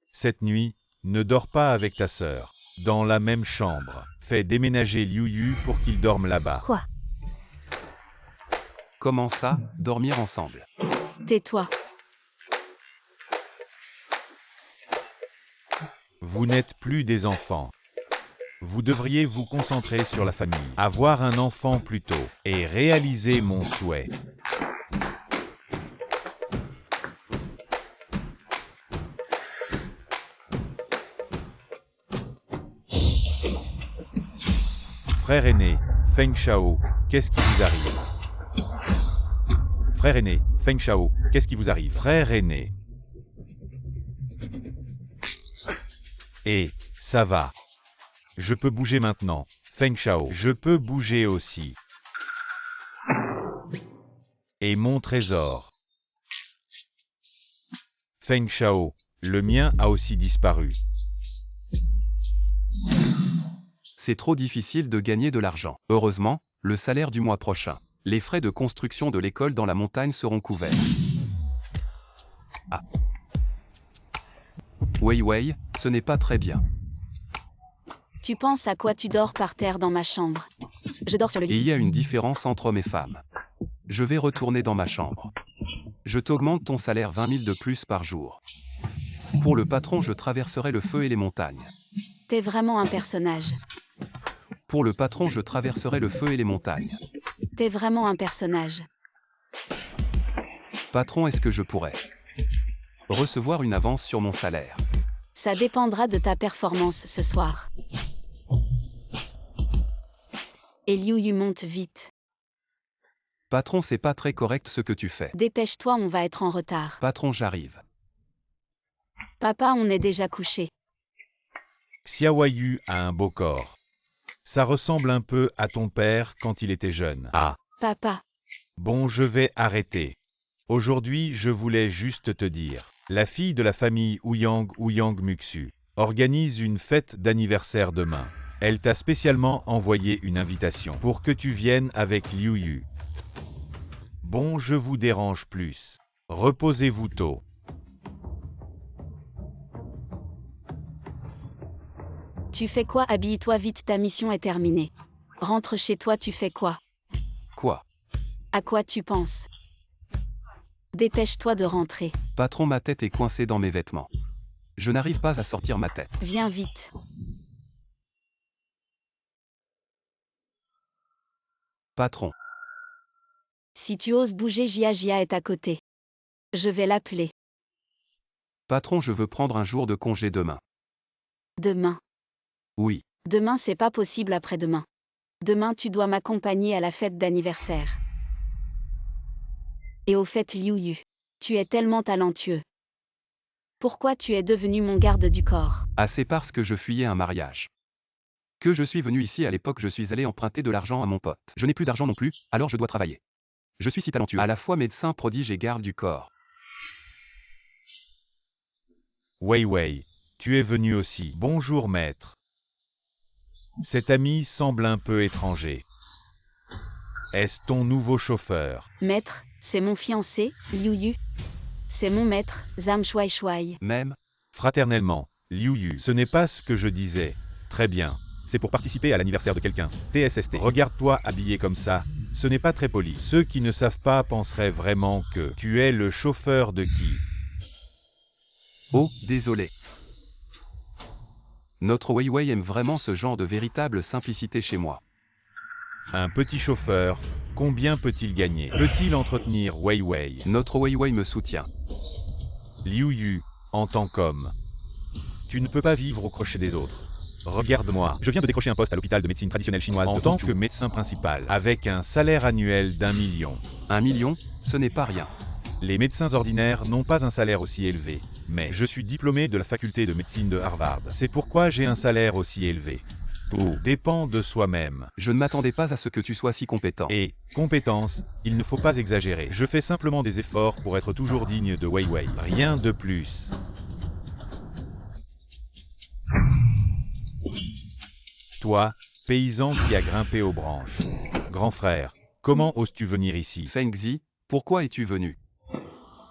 Cette nuit, ne dors pas avec ta sœur. Dans la même chambre. Fais déménager Liu Yu pour qu'il dorme là-bas. Quoi? Comment ça, dormir ensemble? Tais-toi. Vous n'êtes plus des enfants. Vous devriez vous concentrer sur la famille, avoir un enfant plus tôt, et réaliser mon souhait. Frère aîné, Feng Shao, qu'est-ce qui vous arrive? Frère aîné, Feng Shao, qu'est-ce qui vous arrive? Frère aîné. Et, ça va. Je peux bouger maintenant. Feng Shao, je peux bouger aussi. Et mon trésor. Feng Shao, le mien a aussi disparu. C'est trop difficile de gagner de l'argent. Heureusement, le salaire du mois prochain. Les frais de construction de l'école dans la montagne seront couverts. Ah. Wei Wei, ce n'est pas très bien. Tu penses à quoi? Tu dors par terre dans ma chambre. Je dors sur le Et il lit. y a une différence entre hommes et femmes. Je vais retourner dans ma chambre. Je t'augmente ton salaire 20 000 de plus par jour. Pour le patron, je traverserai le feu et les montagnes. T'es vraiment un personnage. Pour le patron, je traverserai le feu et les montagnes. T'es vraiment un personnage. Patron, est-ce que je pourrais recevoir une avance sur mon salaire? Ça dépendra de ta performance ce soir. Et Liu Yu monte vite. Patron, c'est pas très correct ce que tu fais. Dépêche-toi, on va être en retard. Patron, j'arrive. Papa, on est déjà couché. Xiaoyu a un beau corps. Ça ressemble un peu à ton père quand il était jeune. Ah. Papa, Bon, je vais arrêter. Aujourd'hui, je voulais juste te dire. La fille de la famille Ouyang Muxu organise une fête d'anniversaire demain. Elle t'a spécialement envoyé une invitation pour que tu viennes avec Liu Yu. Bon, je vous dérange plus. Reposez-vous tôt. tu fais quoi? Habille-toi vite, ta mission est terminée. Rentre chez toi, tu fais quoi? Quoi? À quoi tu penses? Dépêche-toi de rentrer. Patron, ma tête est coincée dans mes vêtements. Je n'arrive pas à sortir ma tête. Viens vite. Patron, Si tu oses bouger, Jia est à côté. Je vais l'appeler. patron, je veux prendre un jour de congé demain. Demain. Oui, Demain, c'est pas possible après-demain. Demain, tu dois m'accompagner à la fête d'anniversaire. Et au fait, Liu Yu, tu es tellement talentueux. Pourquoi tu es devenu mon garde du corps? ah, c'est parce que je fuyais un mariage que je suis venu ici. À l'époque, je suis allé emprunter de l'argent à mon pote. Je n'ai plus d'argent non plus, alors je dois travailler. Je suis si talentueux, à la fois médecin prodige et garde du corps. Wei Wei, tu es venu aussi. Bonjour maître. Cet ami semble un peu étranger. Est-ce ton nouveau chauffeur? Maître, c'est mon fiancé, Liu Yu. C'est mon maître, Zhang Shuai. Même, Fraternellement, Liu Yu, ce n'est pas ce que je disais. Très bien. C'est pour participer à l'anniversaire de quelqu'un. TSST. Regarde-toi habillé comme ça. Ce n'est pas très poli. Ceux qui ne savent pas penseraient vraiment que tu es le chauffeur de qui? oh, désolé. Notre Wei Wei aime vraiment ce genre de véritable simplicité chez moi. Un petit chauffeur, combien peut-il gagner? Peut-il entretenir Wei Wei? Notre Wei Wei me soutient. Liu Yu, en tant qu'homme. Tu ne peux pas vivre au crochet des autres. Regarde-moi, je viens de décrocher un poste à l'hôpital de médecine traditionnelle chinoise en tant que médecin principal, avec un salaire annuel d'1 million. 1 million, ce n'est pas rien. Les médecins ordinaires n'ont pas un salaire aussi élevé. Mais je suis diplômé de la faculté de médecine de Harvard. C'est pourquoi j'ai un salaire aussi élevé. Tout dépend de soi-même. Je ne m'attendais pas à ce que tu sois si compétent. Et, compétence, il ne faut pas exagérer. Je fais simplement des efforts pour être toujours digne de Wei Wei. Rien de plus. Toi, paysan qui a grimpé aux branches. Grand frère, comment oses-tu venir ici? Feng Zi, pourquoi es-tu venu?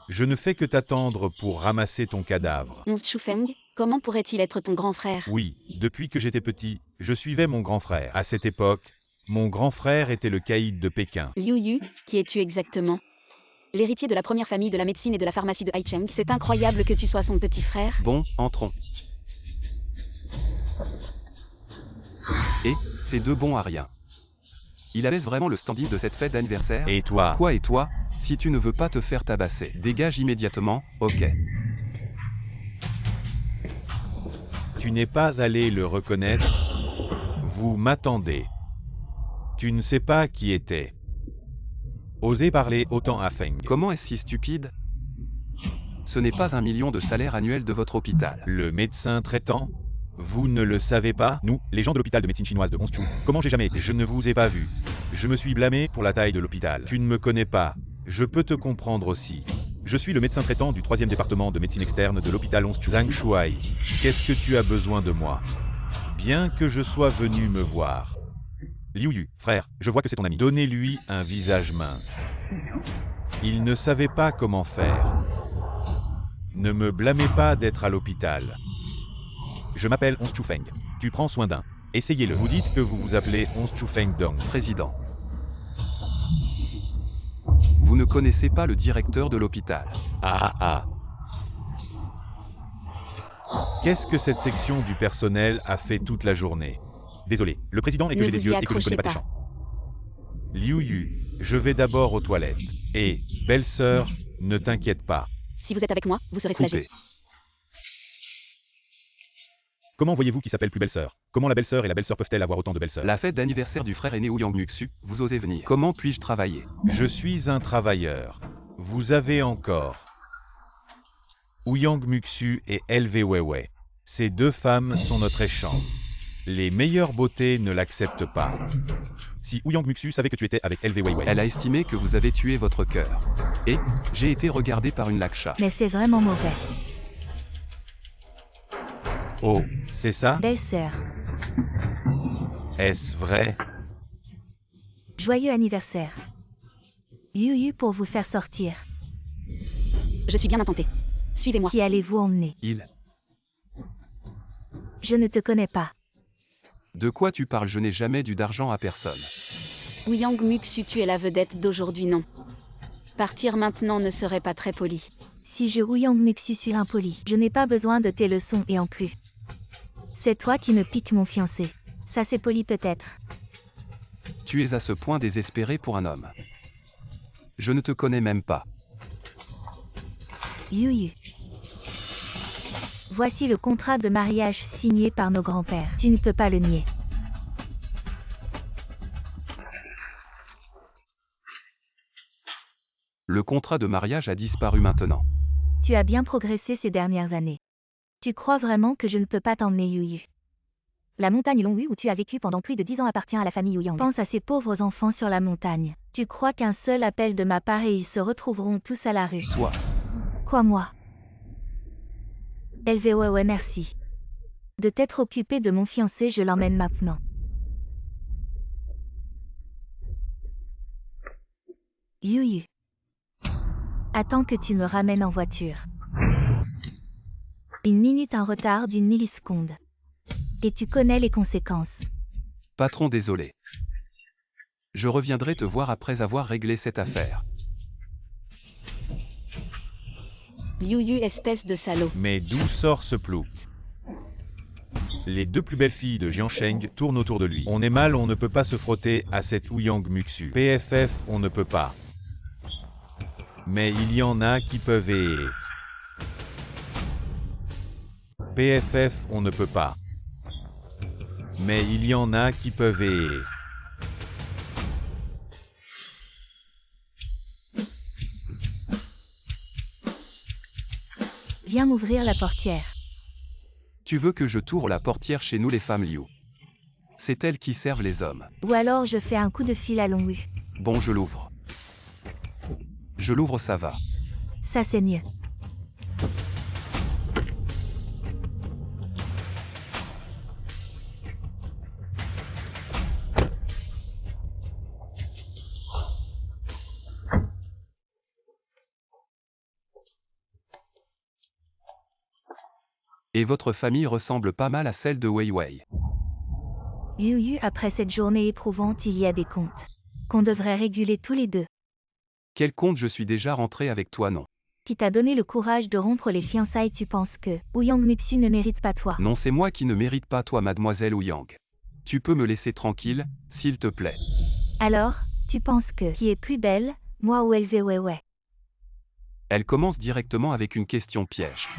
Je ne fais que t'attendre pour ramasser ton cadavre. 11 Shufeng, comment pourrait-il être ton grand frère? Oui, depuis que j'étais petit, je suivais mon grand frère. À cette époque, mon grand frère était le caïd de Pékin. Liu Yu, qui es-tu exactement? L'héritier de la première famille de la médecine et de la pharmacie de Haicheng. C'est incroyable que tu sois son petit frère. Bon, entrons. Et, c'est de bon à rien. Il abaisse vraiment le standing de cette fête d'anniversaire? Et toi? Quoi et toi? Si tu ne veux pas te faire tabasser, dégage immédiatement, ok. Tu n'es pas allé le reconnaître? Vous m'attendez. Tu ne sais pas qui était. Osez parler autant à Feng. Comment est-ce si stupide? Ce n'est pas 1 million de salaire annuel de votre hôpital. Le médecin traitant? Vous ne le savez pas? Nous, les gens de l'hôpital de médecine chinoise de Hongzhou. Comment j'ai jamais été? Je ne vous ai pas vu. Je me suis blâmé pour la taille de l'hôpital. Tu ne me connais pas. Je peux te comprendre aussi. Je suis le médecin traitant du 3e département de médecine externe de l'hôpital Hongzhou. Zhang Shuai, qu'est-ce que tu as besoin de moi? Bien que je sois venu me voir. Liu Yu, frère, je vois que c'est ton ami. Donnez-lui un visage mince. Il ne savait pas comment faire. Ne me blâmez pas d'être à l'hôpital. Je m'appelle Hongzhou Feng. Tu prends soin d'un. Essayez-le. Vous dites que vous vous appelez Hongzhou Feng Dong. Président. Vous ne connaissez pas le directeur de l'hôpital. Ah. Qu'est-ce que cette section du personnel a fait toute la journée? Désolé, le président est que Ne j'ai des vous y yeux et que je ne connais pas tes accrochez chants. Liu Yu, je vais d'abord aux toilettes. Et, belle-sœur, ne t'inquiète pas. Si vous êtes avec moi, vous serez soulagé. Coupé. Comment voyez-vous qui s'appelle plus belle-sœur? Comment la belle-sœur et la belle-sœur peuvent-elles avoir autant de belles-sœurs? La fête d'anniversaire du frère aîné Ouyang Muxu, vous osez venir. Comment puis-je travailler? Je suis un travailleur. Vous avez encore Ouyang Muxu et LV Weiwei. Ces deux femmes sont notre échange. Les meilleures beautés ne l'acceptent pas. Si Ouyang Muxu savait que tu étais avec LV Weiwei. Elle a estimé que vous avez tué votre cœur. Et, j'ai été regardé par une laksha. Mais c'est vraiment mauvais. Oh, c'est ça? Belle-sœur, Est-ce vrai? joyeux anniversaire. Yu pour vous faire sortir. Je suis bien intenté. Suivez-moi. Qui allez-vous emmener? Je ne te connais pas. De quoi tu parles? Je n'ai jamais dû d'argent à personne. Ouyang Muxu, tu es la vedette d'aujourd'hui, non? Partir maintenant ne serait pas très poli. Si je Ouyang Muxu suis impoli, je n'ai pas besoin de tes leçons et en plus. C'est toi qui me piques mon fiancé. Ça c'est poli peut-être. Tu es à ce point désespéré pour un homme. Je ne te connais même pas. Yu. Voici le contrat de mariage signé par nos grands-pères. Tu ne peux pas le nier. Le contrat de mariage a disparu maintenant. Tu as bien progressé ces dernières années. Tu crois vraiment que je ne peux pas t'emmener Yu? La montagne Longwu où tu as vécu pendant plus de 10 ans appartient à la famille Ouyang. Pense à ces pauvres enfants sur la montagne. Tu crois qu'un seul appel de ma part et ils se retrouveront tous à la rue? Toi, Quoi moi? LV merci. De t'être occupé de mon fiancé, je l'emmène maintenant. Yu. Attends que tu me ramènes en voiture. 1 minute en retard d'1 milliseconde. Et tu connais les conséquences. patron, désolé. Je reviendrai te voir après avoir réglé cette affaire. Yu, espèce de salaud. Mais d'où sort ce plouc? Les deux plus belles filles de Jiansheng tournent autour de lui. On est mal, on ne peut pas se frotter à cette Ouyang Muxu. PFF, on ne peut pas. Mais il y en a qui peuvent et... PFF, on ne peut pas. Mais il y en a qui peuvent et... Viens m'ouvrir la portière. Tu veux que je t'ouvre la portière chez nous les femmes Liu? C'est elles qui servent les hommes. Ou alors je fais un coup de fil à Longwu. Bon, je l'ouvre. Je l'ouvre, ça va. Ça c'est mieux. Et votre famille ressemble pas mal à celle de Weiwei. Yu, après cette journée éprouvante, il y a des comptes qu'on devrait réguler tous les deux. Quel compte? Je suis déjà rentré avec toi, non? Qui t'a donné le courage de rompre les fiançailles? Tu penses que Ouyang Muxu ne mérite pas toi? Non, c'est moi qui ne mérite pas toi, mademoiselle Ouyang. Tu peux me laisser tranquille, s'il te plaît. Alors, tu penses que qui est plus belle, moi ou LV Weiwei? Elle commence directement avec une question piège.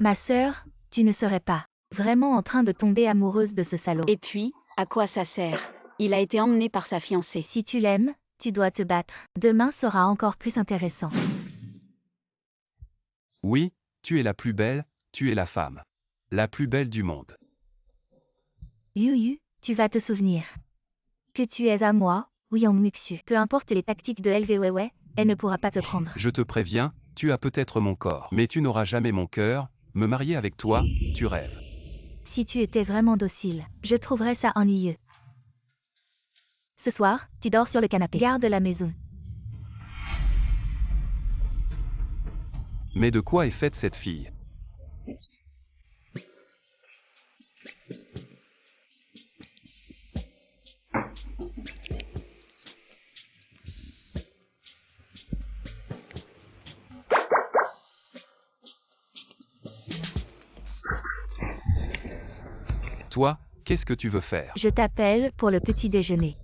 Ma sœur, tu ne serais pas Vraiment en train de tomber amoureuse de ce salaud. Et puis, à quoi ça sert? Il a été emmené par sa fiancée. Si tu l'aimes, tu dois te battre. Demain sera encore plus intéressant. Oui, tu es la plus belle, tu es la femme. La plus belle du monde. Yu, tu vas te souvenir. Que tu es à moi, Wuyang Muxu. Peu importe les tactiques de LVWW, elle ne pourra pas te prendre. Je te préviens, tu as peut-être mon corps, mais tu n'auras jamais mon cœur. Me marier avec toi, tu rêves. Si tu étais vraiment docile, je trouverais ça ennuyeux. Ce soir, tu dors sur le canapé. Garde la maison. Mais de quoi est faite cette fille? Toi, qu'est-ce que tu veux faire? Je t'appelle pour le petit déjeuner.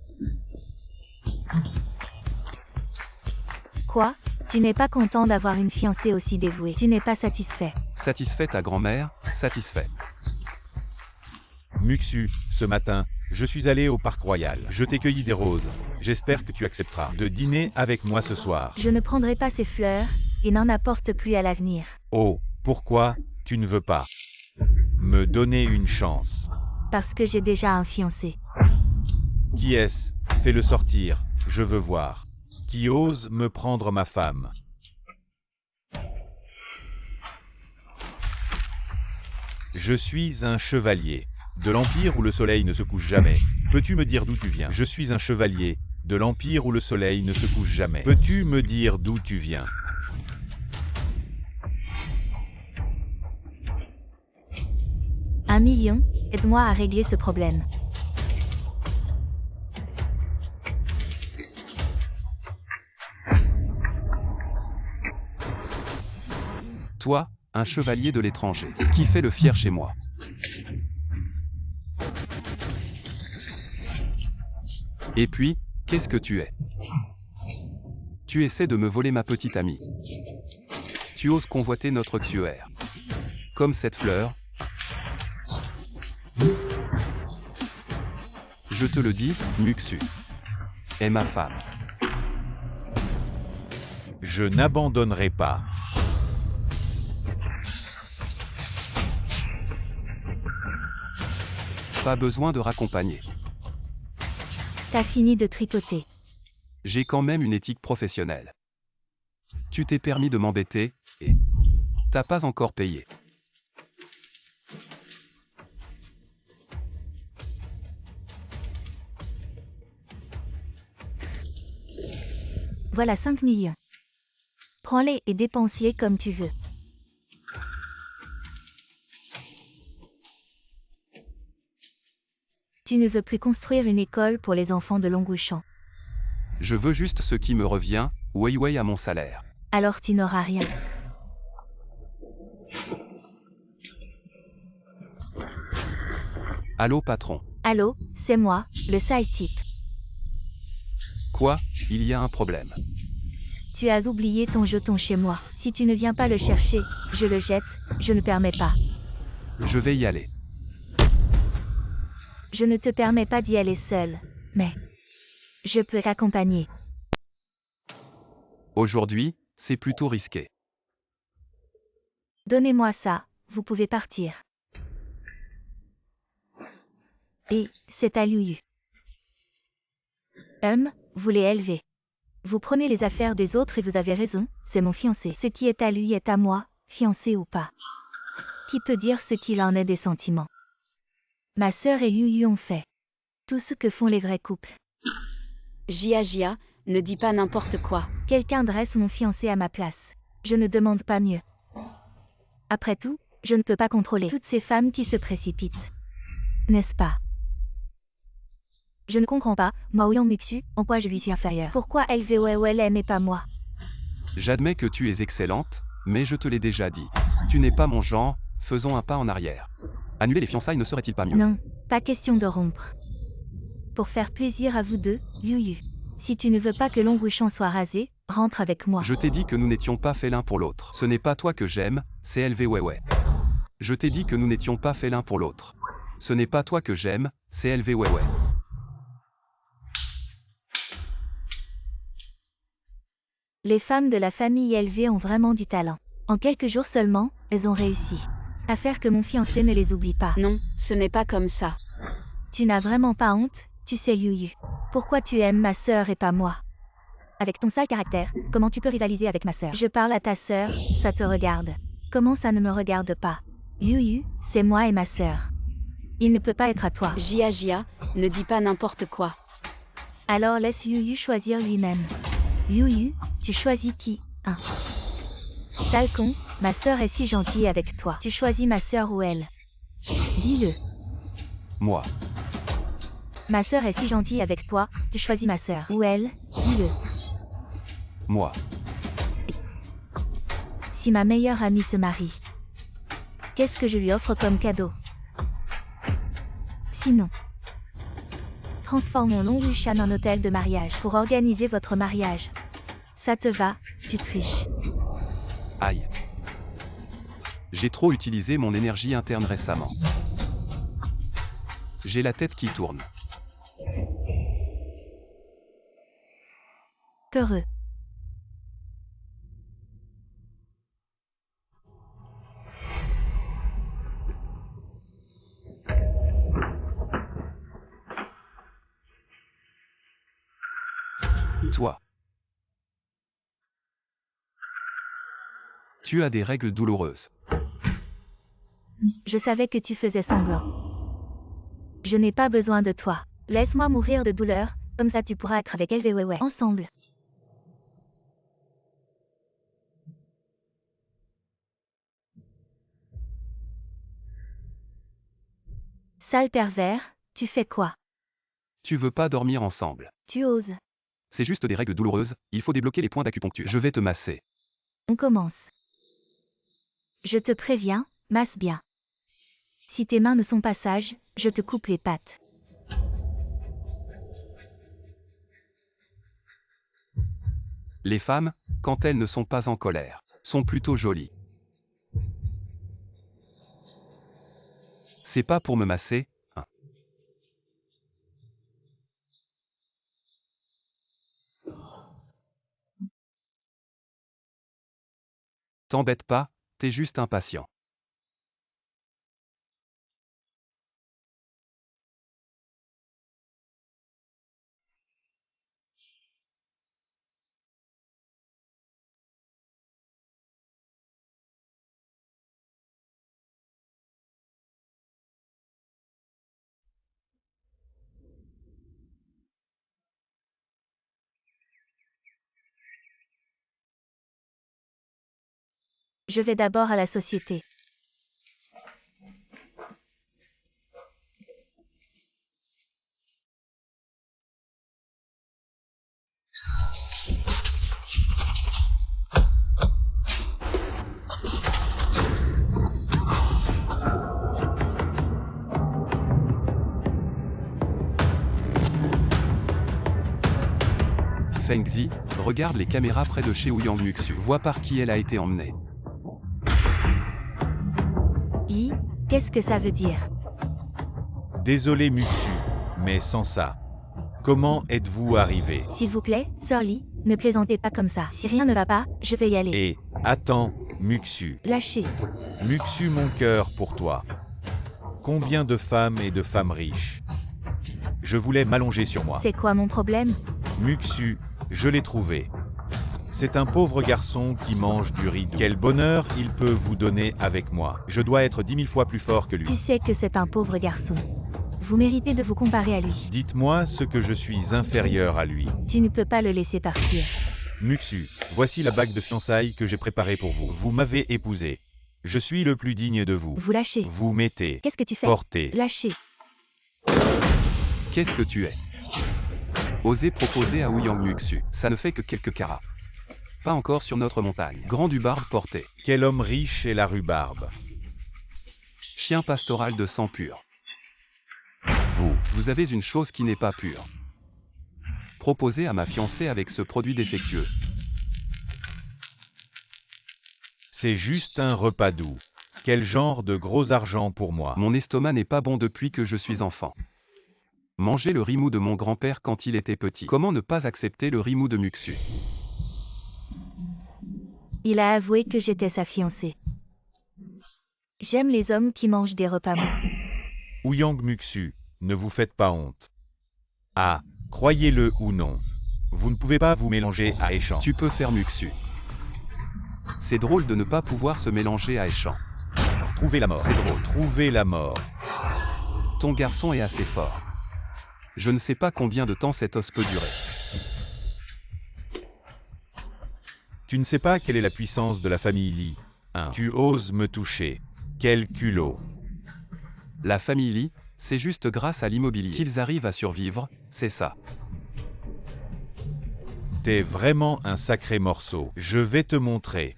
Quoi? Tu n'es pas content d'avoir une fiancée aussi dévouée. Tu n'es pas satisfait. Satisfait ta grand-mère, satisfait. Muxu, ce matin, je suis allé au parc royal. Je t'ai cueilli des roses. J'espère que tu accepteras de dîner avec moi ce soir. Je ne prendrai pas ces fleurs, et n'en apporte plus à l'avenir. Oh, pourquoi tu ne veux pas me donner une chance? Parce que j'ai déjà un fiancé. Qui est-ce? Fais-le sortir, je veux voir. Qui ose me prendre ma femme? Je suis un chevalier. De l'Empire où le soleil ne se couche jamais. Peux-tu me dire d'où tu viens? Je suis un chevalier. De l'Empire où le soleil ne se couche jamais. Peux-tu me dire d'où tu viens? $1 million, aide-moi à régler ce problème. Toi, un chevalier de l'étranger, qui fait le fier chez moi. Et puis, qu'est-ce que tu es? Tu essaies de me voler ma petite amie. Tu oses convoiter notre Xuer. Comme cette fleur. Je te le dis, Muxu est ma femme. Je n'abandonnerai pas. Pas besoin de raccompagner. T'as fini de tripoter. J'ai quand même une éthique professionnelle. Tu t'es permis de m'embêter, et t'as pas encore payé. Voilà 5 millions. Prends-les et dépense-les comme tu veux. Tu ne veux plus construire une école pour les enfants de Longouchan. Je veux juste ce qui me revient, Weiwei à mon salaire. Alors tu n'auras rien. Allô patron. Allô, c'est moi, le sale type. Quoi? Il y a un problème. Tu as oublié ton jeton chez moi. Si tu ne viens pas le chercher, je le jette, je ne permets pas. Je vais y aller. Je ne te permets pas d'y aller seul, mais je peux t'accompagner. Aujourd'hui, c'est plutôt risqué. Donnez-moi ça, vous pouvez partir. Et, c'est à Liu. Vous les élevez. Vous prenez les affaires des autres et vous avez raison, c'est mon fiancé. Ce qui est à lui est à moi, fiancé ou pas. Qui peut dire ce qu'il en est des sentiments? Ma sœur et Yu ont fait tout ce que font les vrais couples. Jia, ne dis pas n'importe quoi. Quelqu'un dresse mon fiancé à ma place. Je ne demande pas mieux. Après tout, je ne peux pas contrôler toutes ces femmes qui se précipitent. N'est-ce pas? Je ne comprends pas, moi Ouyang Muxu, en quoi je lui suis inférieure. Pourquoi LVOLM et pas moi? J'admets que tu es excellente, mais je te l'ai déjà dit. Tu n'es pas mon genre, faisons un pas en arrière. Annuler les fiançailles ne serait-il pas mieux? Non, pas question de rompre. Pour faire plaisir à vous deux, Yu. Si tu ne veux pas que Longouchan soit rasé, rentre avec moi. Je t'ai dit que nous n'étions pas faits l'un pour l'autre. Ce n'est pas toi que j'aime, c'est LVWW. Je t'ai dit que nous n'étions pas faits l'un pour l'autre. Ce n'est pas toi que j'aime, c'est LV ouais. Les femmes de la famille LV ont vraiment du talent. En quelques jours seulement, elles ont réussi à faire que mon fiancé ne les oublie pas. Non, ce n'est pas comme ça. Tu n'as vraiment pas honte, tu sais Yuyu. Pourquoi tu aimes ma sœur et pas moi? Avec ton sale caractère, comment tu peux rivaliser avec ma sœur? Je parle à ta sœur, ça te regarde. Comment ça ne me regarde pas? Yuyu, c'est moi et ma sœur. Il ne peut pas être à toi. Jia, ne dis pas n'importe quoi. Alors laisse Yuyu choisir lui-même. Yuyu, tu choisis qui? Sale con, ma sœur est si gentille avec toi. Tu choisis ma sœur ou elle? Dis-le. Moi. Ma sœur est si gentille avec toi, tu choisis ma sœur ou elle? Dis-le. Moi. Si ma meilleure amie se marie, qu'est-ce que je lui offre comme cadeau? Sinon, transformons Longwushan en hôtel de mariage pour organiser votre mariage. Ça te va, tu triches. Aïe. J'ai trop utilisé mon énergie interne récemment. J'ai la tête qui tourne. Peureux. Toi. Tu as des règles douloureuses. Je savais que tu faisais semblant. Je n'ai pas besoin de toi. Laisse-moi mourir de douleur, comme ça tu pourras être avec LVWW ensemble. Sale pervers, tu fais quoi? Tu veux pas dormir ensemble. Tu oses. C'est juste des règles douloureuses, il faut débloquer les points d'acupuncture. Je vais te masser. On commence. Je te préviens, masse bien. Si tes mains ne sont pas sages, je te coupe les pattes. Les femmes, quand elles ne sont pas en colère, sont plutôt jolies. C'est pas pour me masser, hein. T'embête pas, t'es juste impatient. Je vais d'abord à la société. Fengzi, regarde les caméras près de chez Ouyang Muxu. Vois par qui elle a été emmenée. Qu'est-ce que ça veut dire? Désolé Muxu, mais sans ça. Comment êtes-vous arrivé? S'il vous plaît, Sir Lee, ne plaisantez pas comme ça. Si rien ne va pas, je vais y aller. Et, attends, Muxu. Lâchez. Muxu mon cœur pour toi. Combien de femmes et de femmes riches? Je voulais m'allonger sur moi. C'est quoi mon problème? Muxu, je l'ai trouvé. C'est un pauvre garçon qui mange du riz. Quel bonheur il peut vous donner avec moi. Je dois être 10 000 fois plus fort que lui. Tu sais que c'est un pauvre garçon. Vous méritez de vous comparer à lui. Dites-moi ce que je suis inférieur à lui. Tu ne peux pas le laisser partir. Muxu, voici la bague de fiançailles que j'ai préparée pour vous. Vous m'avez épousé. Je suis le plus digne de vous. Vous lâchez. Vous mettez. Qu'est-ce que tu fais? Portez. Lâchez. Qu'est-ce que tu es? Osez proposer à Ouyang Muxu. Ça ne fait que quelques carats. Pas encore sur notre montagne. Grand du barbe porté. Quel homme riche est la rhubarbe. Chien pastoral de sang pur. Vous avez une chose qui n'est pas pure. Proposez à ma fiancée avec ce produit défectueux. C'est juste un repas doux. Quel genre de gros argent pour moi. Mon estomac n'est pas bon depuis que je suis enfant. Manger le riz mou de mon grand-père quand il était petit. Comment ne pas accepter le riz mou de Muxu? Il a avoué que j'étais sa fiancée. J'aime les hommes qui mangent des repas mous. Ouyang Muxu, ne vous faites pas honte. Ah, croyez-le ou non. Vous ne pouvez pas vous mélanger à Échan. Tu peux faire Muxu. C'est drôle de ne pas pouvoir se mélanger à Échan. Trouvez la mort. C'est drôle. Trouvez la mort. Ton garçon est assez fort. Je ne sais pas combien de temps cet os peut durer. Tu ne sais pas quelle est la puissance de la famille Li. Hein. Tu oses me toucher. Quel culot. La famille Li, c'est juste grâce à l'immobilier qu'ils arrivent à survivre, c'est ça. T'es vraiment un sacré morceau. Je vais te montrer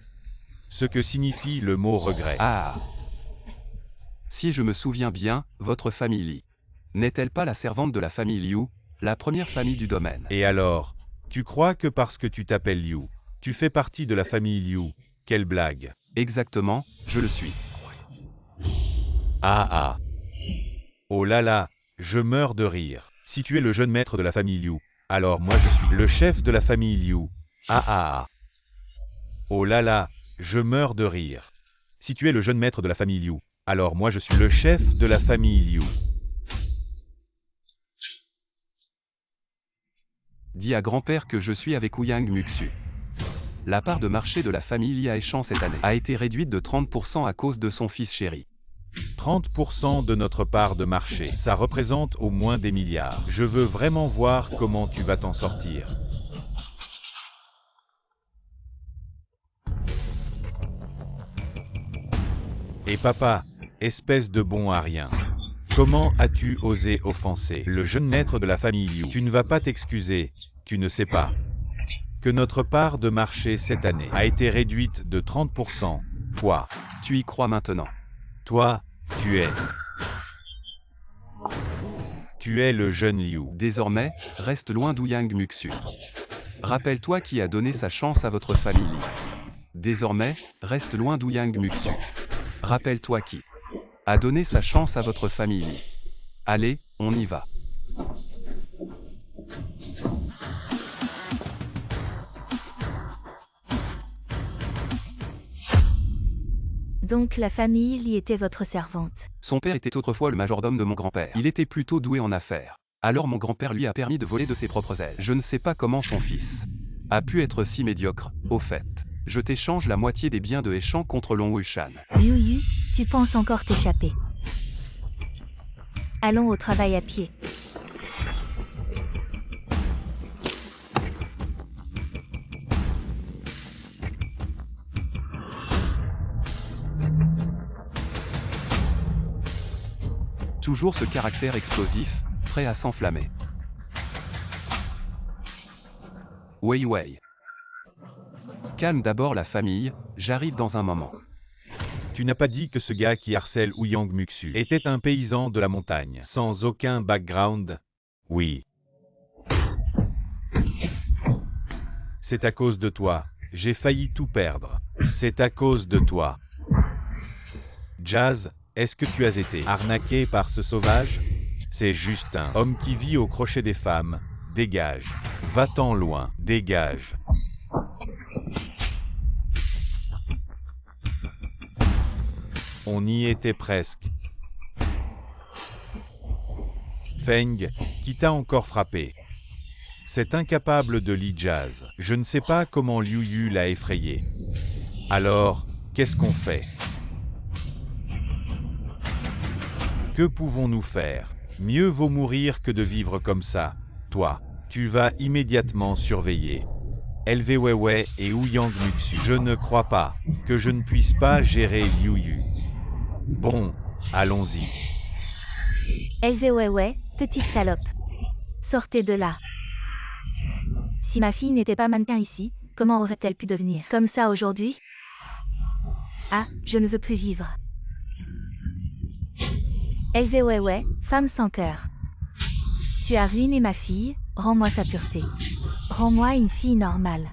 ce que signifie le mot regret. Ah. Si je me souviens bien, votre famille Li n'est-elle pas la servante de la famille Liu, la première famille du domaine? Et alors, tu crois que parce que tu t'appelles Liu, tu fais partie de la famille Liu? Quelle blague. Exactement, je le suis. Ah ah. Oh là là, je meurs de rire. Si tu es le jeune maître de la famille Liu, alors moi je suis le chef de la famille Liu. Ah ah ah. Oh là là, je meurs de rire. Si tu es le jeune maître de la famille Liu, alors moi je suis le chef de la famille Liu. Dis à grand-père que je suis avec Ouyang Muxu. La part de marché de la famille Li à Échan cette année a été réduite de 30% à cause de son fils chéri. 30% de notre part de marché, ça représente au moins des milliards. Je veux vraiment voir comment tu vas t'en sortir. Et papa, espèce de bon à rien. Comment as-tu osé offenser le jeune maître de la famille Liu? Tu ne vas pas t'excuser, tu ne sais pas que notre part de marché cette année a été réduite de 30%. Quoi? Tu y crois maintenant? Toi, tu es le jeune Liu. Désormais, reste loin d'Ouyang Muxu. Rappelle-toi qui a donné sa chance à votre famille Li. Désormais, reste loin d'Ouyang Muxu. Rappelle-toi qui a donné sa chance à votre famille Li. Allez, on y va. Donc la famille Li était votre servante. Son père était autrefois le majordome de mon grand-père. Il était plutôt doué en affaires. Alors mon grand-père lui a permis de voler de ses propres ailes. Je ne sais pas comment son fils a pu être si médiocre. Au fait, je t'échange la moitié des biens de Échan contre Long Wushan. Liu Yu, tu penses encore t'échapper. Allons au travail à pied. Toujours ce caractère explosif, prêt à s'enflammer. Wei Wei. Calme d'abord la famille, j'arrive dans un moment. Tu n'as pas dit que ce gars qui harcèle Ouyang Muxu était un paysan de la montagne, sans aucun background? Oui. C'est à cause de toi, j'ai failli tout perdre. C'est à cause de toi. Jazz, est-ce que tu as été arnaqué par ce sauvage? C'est juste un homme qui vit au crochet des femmes. Dégage. Va-t'en loin. Dégage. On y était presque. Feng, qui t'a encore frappé? C'est incapable de Li Jazz. Je ne sais pas comment Liu Yu l'a effrayé. Alors, qu'est-ce qu'on fait? Que pouvons-nous faire? Mieux vaut mourir que de vivre comme ça. Toi, tu vas immédiatement surveiller LV Weiwei et Ouyang Muxu. Je ne crois pas que je ne puisse pas gérer Liu Yu. Bon, allons-y. LV Weiwei, petite salope. Sortez de là. Si ma fille n'était pas mannequin ici, comment aurait-elle pu devenir comme ça aujourd'hui? Ah, je ne veux plus vivre. LV Weiwei, femme sans cœur. Tu as ruiné ma fille, rends-moi sa pureté. Rends-moi une fille normale.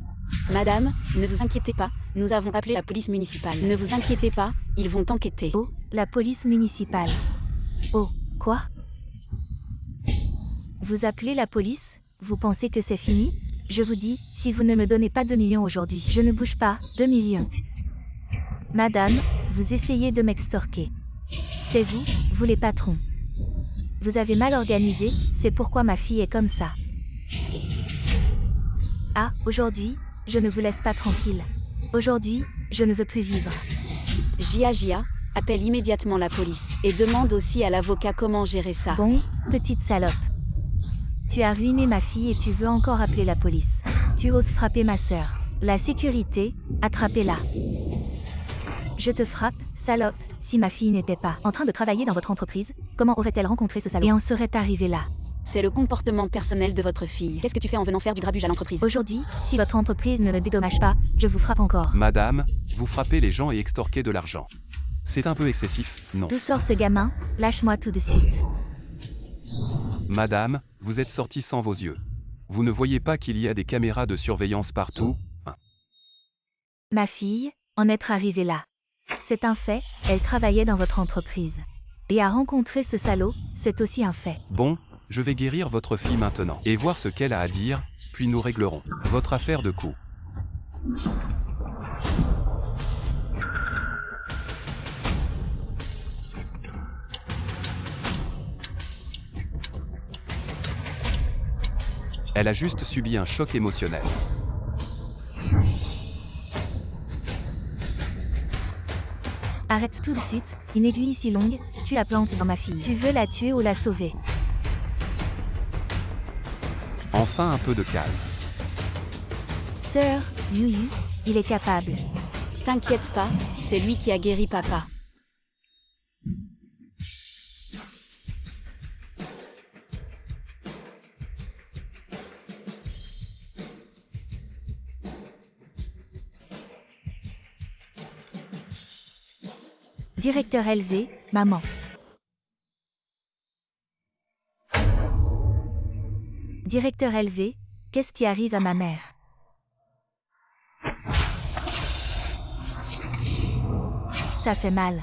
Madame, ne vous inquiétez pas, nous avons appelé la police municipale. Ne vous inquiétez pas, ils vont enquêter. Oh, la police municipale. Oh, quoi? Vous appelez la police? Vous pensez que c'est fini? Je vous dis, si vous ne me donnez pas 2 millions aujourd'hui, je ne bouge pas. 2 millions. Madame, vous essayez de m'extorquer. C'est vous les patrons. Vous avez mal organisé, c'est pourquoi ma fille est comme ça. Ah, aujourd'hui, je ne vous laisse pas tranquille. Aujourd'hui, je ne veux plus vivre. Gia, appelle immédiatement la police et demande aussi à l'avocat comment gérer ça. Bon, petite salope. Tu as ruiné ma fille et tu veux encore appeler la police. Tu oses frapper ma sœur. La sécurité, attrapez-la. Je te frappe, salope. Si ma fille n'était pas en train de travailler dans votre entreprise, comment aurait-elle rencontré ce salaud et en serait arrivée là? C'est le comportement personnel de votre fille. Qu'est-ce que tu fais en venant faire du grabuge à l'entreprise? Aujourd'hui, si votre entreprise ne le dédommage pas, je vous frappe encore. Madame, vous frappez les gens et extorquez de l'argent. C'est un peu excessif, non? D'où sort ce gamin? Lâche-moi tout de suite. Madame, vous êtes sortie sans vos yeux. Vous ne voyez pas qu'il y a des caméras de surveillance partout? Ma fille, en être arrivée là. C'est un fait, elle travaillait dans votre entreprise. Et a rencontré ce salaud, c'est aussi un fait. Bon, je vais guérir votre fille maintenant et voir ce qu'elle a à dire, puis nous réglerons votre affaire de coups. Elle a juste subi un choc émotionnel. Arrête tout de suite, une aiguille si longue, tu la plantes dans ma fille. Tu veux la tuer ou la sauver? Enfin un peu de calme. Sœur, Yuyu, il est capable. T'inquiète pas, c'est lui qui a guéri papa. Directeur élevé, maman. Directeur élevé, qu'est-ce qui arrive à ma mère? Ça fait mal.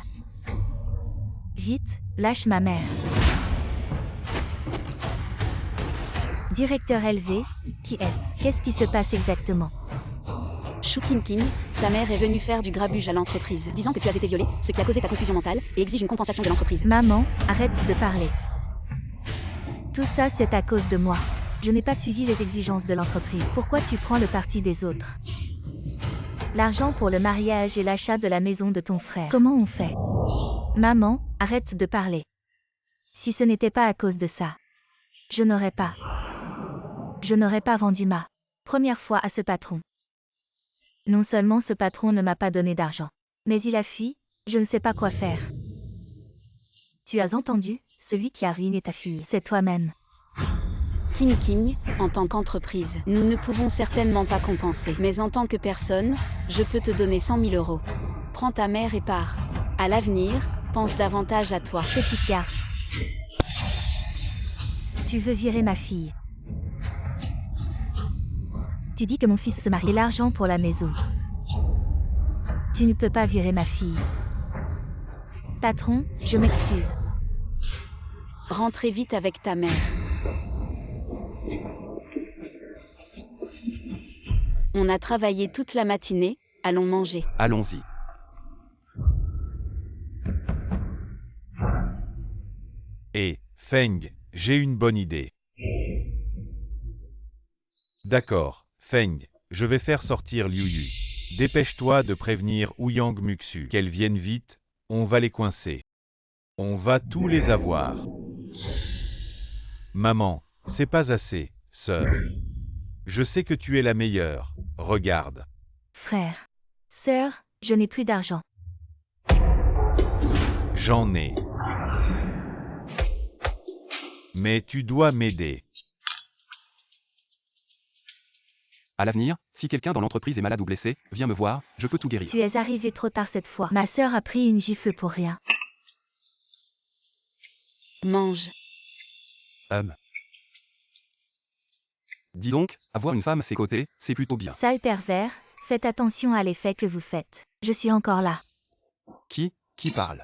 Vite, lâche ma mère. Directeur élevé, qui est-ce? Qu'est-ce qui se passe exactement? Shu King, ta mère est venue faire du grabuge à l'entreprise, disant que tu as été violée, ce qui a causé ta confusion mentale, et exige une compensation de l'entreprise. Maman, arrête de parler. Tout ça c'est à cause de moi. Je n'ai pas suivi les exigences de l'entreprise. Pourquoi tu prends le parti des autres? L'argent pour le mariage et l'achat de la maison de ton frère. Comment on fait? Maman, arrête de parler. Si ce n'était pas à cause de ça, je n'aurais pas vendu ma première fois à ce patron. Non seulement ce patron ne m'a pas donné d'argent, mais il a fui, je ne sais pas quoi faire. Tu as entendu, celui qui a ruiné ta fille, c'est toi-même. King, en tant qu'entreprise, nous ne pouvons certainement pas compenser. Mais en tant que personne, je peux te donner 100 000 euros. Prends ta mère et pars. À l'avenir, pense davantage à toi. Petite garce. Tu veux virer ma fille. Tu dis que mon fils se marie et l'argent pour la maison. Tu ne peux pas virer ma fille. Patron, je m'excuse. Rentrez vite avec ta mère. On a travaillé toute la matinée, allons manger. Allons-y. Et, Feng, j'ai une bonne idée. D'accord, Feng, je vais faire sortir Liu Yu. Dépêche-toi de prévenir Ouyang Muxu qu'elles viennent vite, on va les coincer. On va tous les avoir. Maman, c'est pas assez, sœur. Je sais que tu es la meilleure, regarde. Frère. Sœur, je n'ai plus d'argent. J'en ai. Mais tu dois m'aider. À l'avenir, si quelqu'un dans l'entreprise est malade ou blessé, viens me voir, je peux tout guérir. Tu es arrivé trop tard cette fois. Ma sœur a pris une gifle pour rien. Mange. Dis donc, avoir une femme à ses côtés, c'est plutôt bien. Sale pervers, faites attention à l'effet que vous faites. Je suis encore là. Qui parle?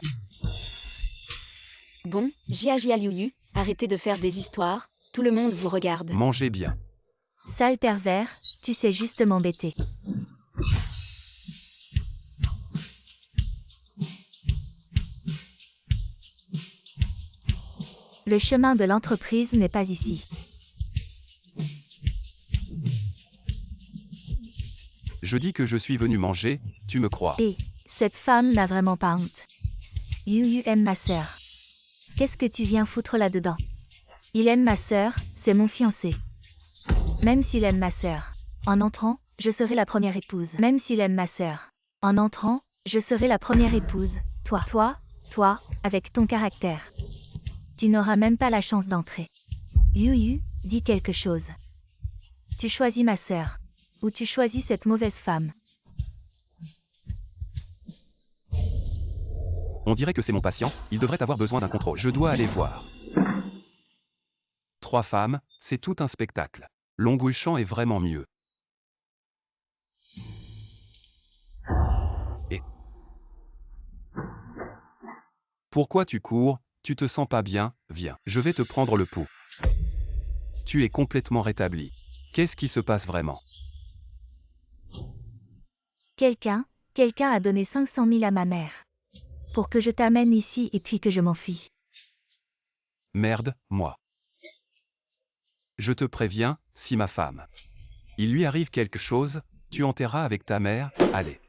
Bon, Jia Liu, arrêtez de faire des histoires, tout le monde vous regarde. Mangez bien. Sale pervers, tu sais juste m'embêter. Le chemin de l'entreprise n'est pas ici. Je dis que je suis venu manger, tu me crois? Et cette femme n'a vraiment pas honte. Yu aime ma sœur. Qu'est-ce que tu viens foutre là-dedans? Il aime ma sœur, c'est mon fiancé. Même s'il aime ma sœur. En entrant, je serai la première épouse. Même s'il aime ma sœur. En entrant, je serai la première épouse. Toi, avec ton caractère. Tu n'auras même pas la chance d'entrer. Yu, dis quelque chose. Tu choisis ma sœur. Ou tu choisis cette mauvaise femme. On dirait que c'est mon patient, il devrait avoir besoin d'un contrôle. Je dois aller voir. 3 femmes, c'est tout un spectacle. Longouchant est vraiment mieux. Et pourquoi tu cours? Tu te sens pas bien? Viens, je vais te prendre le pouls. Tu es complètement rétabli. Qu'est-ce qui se passe vraiment? Quelqu'un a donné 500 000 à ma mère. Pour que je t'amène ici et puis que je m'enfuis. Merde, moi. Je te préviens, si ma femme. Il lui arrive quelque chose, tu enterras avec ta mère, allez.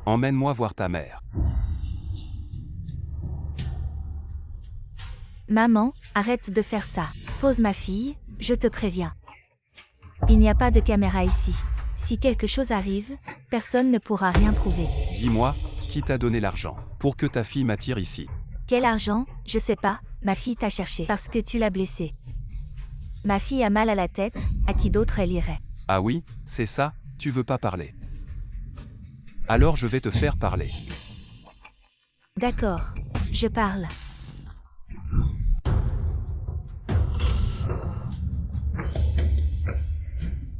Emmène-moi voir ta mère. Maman, arrête de faire ça. Pose ma fille, je te préviens. Il n'y a pas de caméra ici. Si quelque chose arrive, personne ne pourra rien prouver. Dis-moi, qui t'a donné l'argent pour que ta fille m'attire ici? Quel argent? Je sais pas, ma fille t'a cherché parce que tu l'as blessée. Ma fille a mal à la tête, à qui d'autre elle irait? Ah oui, c'est ça, tu veux pas parler. Alors je vais te faire parler. D'accord, je parle.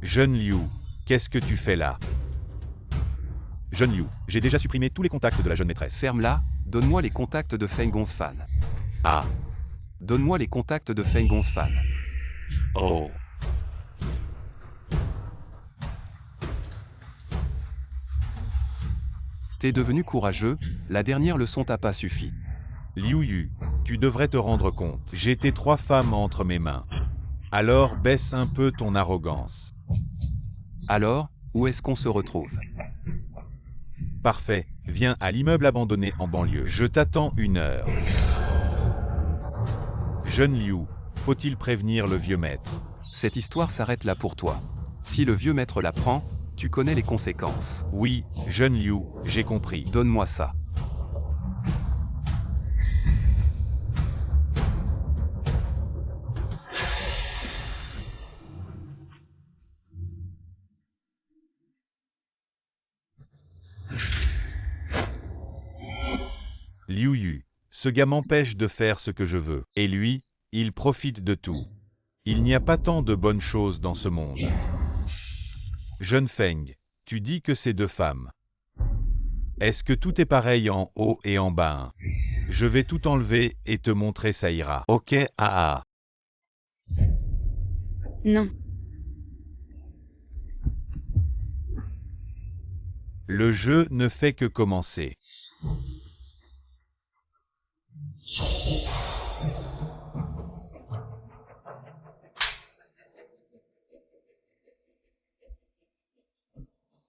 Jeune Liu, qu'est-ce que tu fais là? Jeune Liu, j'ai déjà supprimé tous les contacts de la jeune maîtresse. Ferme-la, donne-moi les contacts de Feng Gong's-fan. Ah. Donne-moi les contacts de Feng Gong's-fan. Oh. T'es devenu courageux, la dernière leçon t'a pas suffi. Liu Yu, tu devrais te rendre compte. J'ai tes 3 femmes entre mes mains. Alors baisse un peu ton arrogance. Alors, où est-ce qu'on se retrouve? Parfait, viens à l'immeuble abandonné en banlieue. Je t'attends 1 heure. Jeune Liu, faut-il prévenir le vieux maître? Cette histoire s'arrête là pour toi. Si le vieux maître l'apprend, tu connais les conséquences. Oui, jeune Liu, j'ai compris. Donne-moi ça. Liu Yu, ce gars m'empêche de faire ce que je veux. Et lui, il profite de tout. Il n'y a pas tant de bonnes choses dans ce monde. Jeune Feng, tu dis que c'est 2 femmes. Est-ce que tout est pareil en haut et en bas? Je vais tout enlever et te montrer ça ira. Ok, Non. Le jeu ne fait que commencer.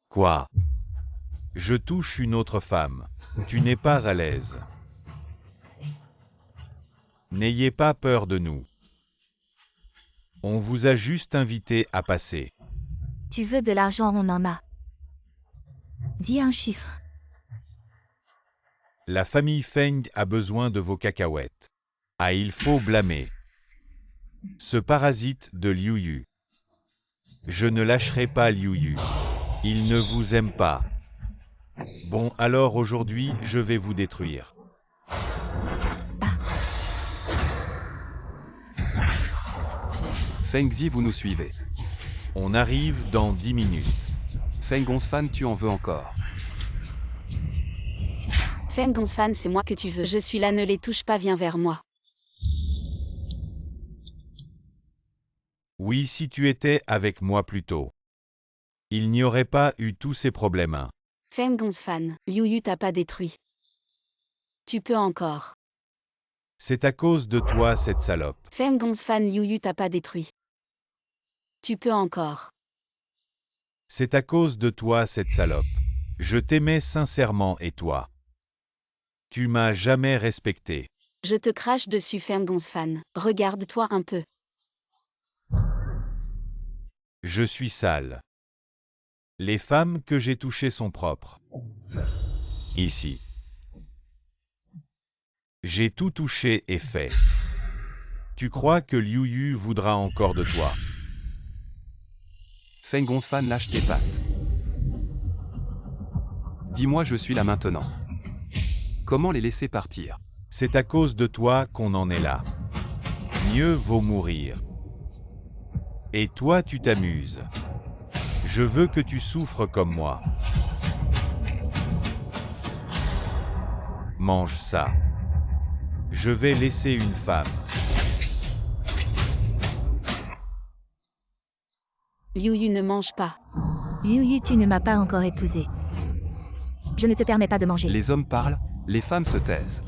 Quoi? Je touche une autre femme. Tu n'es pas à l'aise. N'ayez pas peur de nous. On vous a juste invité à passer. Tu veux de l'argent, on en a. Dis un chiffre. La famille Feng a besoin de vos cacahuètes. Ah, il faut blâmer ce parasite de Liu Yu. Je ne lâcherai pas Liu Yu. Il ne vous aime pas. Bon, alors aujourd'hui, je vais vous détruire. Fengzi, vous nous suivez. On arrive dans 10 minutes. Feng Gongfan, tu en veux encore? Feng Gongfan, c'est moi que tu veux. Je suis là, ne les touche pas, viens vers moi. Oui, si tu étais avec moi plus tôt. Il n'y aurait pas eu tous ces problèmes. Feng Gongfan, Liu Yu t'a pas détruit. Tu peux encore. C'est à cause de toi, cette salope. Feng Gongfan, Liu Yu t'a pas détruit. Tu peux encore. C'est à cause de toi, cette salope. Je t'aimais sincèrement et toi. Tu m'as jamais respecté. Je te crache dessus, Feng Gongfan. Regarde-toi un peu. Je suis sale. Les femmes que j'ai touchées sont propres. Ici. J'ai tout touché et fait. Tu crois que Liu Yu voudra encore de toi? Feng Gongfan, lâche tes pattes. Dis-moi, je suis là maintenant. Comment les laisser partir? C'est à cause de toi qu'on en est là. Mieux vaut mourir. Et toi, tu t'amuses. Je veux que tu souffres comme moi. Mange ça. Je vais laisser une femme. Liu Yu ne mange pas. Liu Yu, tu ne m'as pas encore épousé. Je ne te permets pas de manger. Les hommes parlent, les femmes se taisent.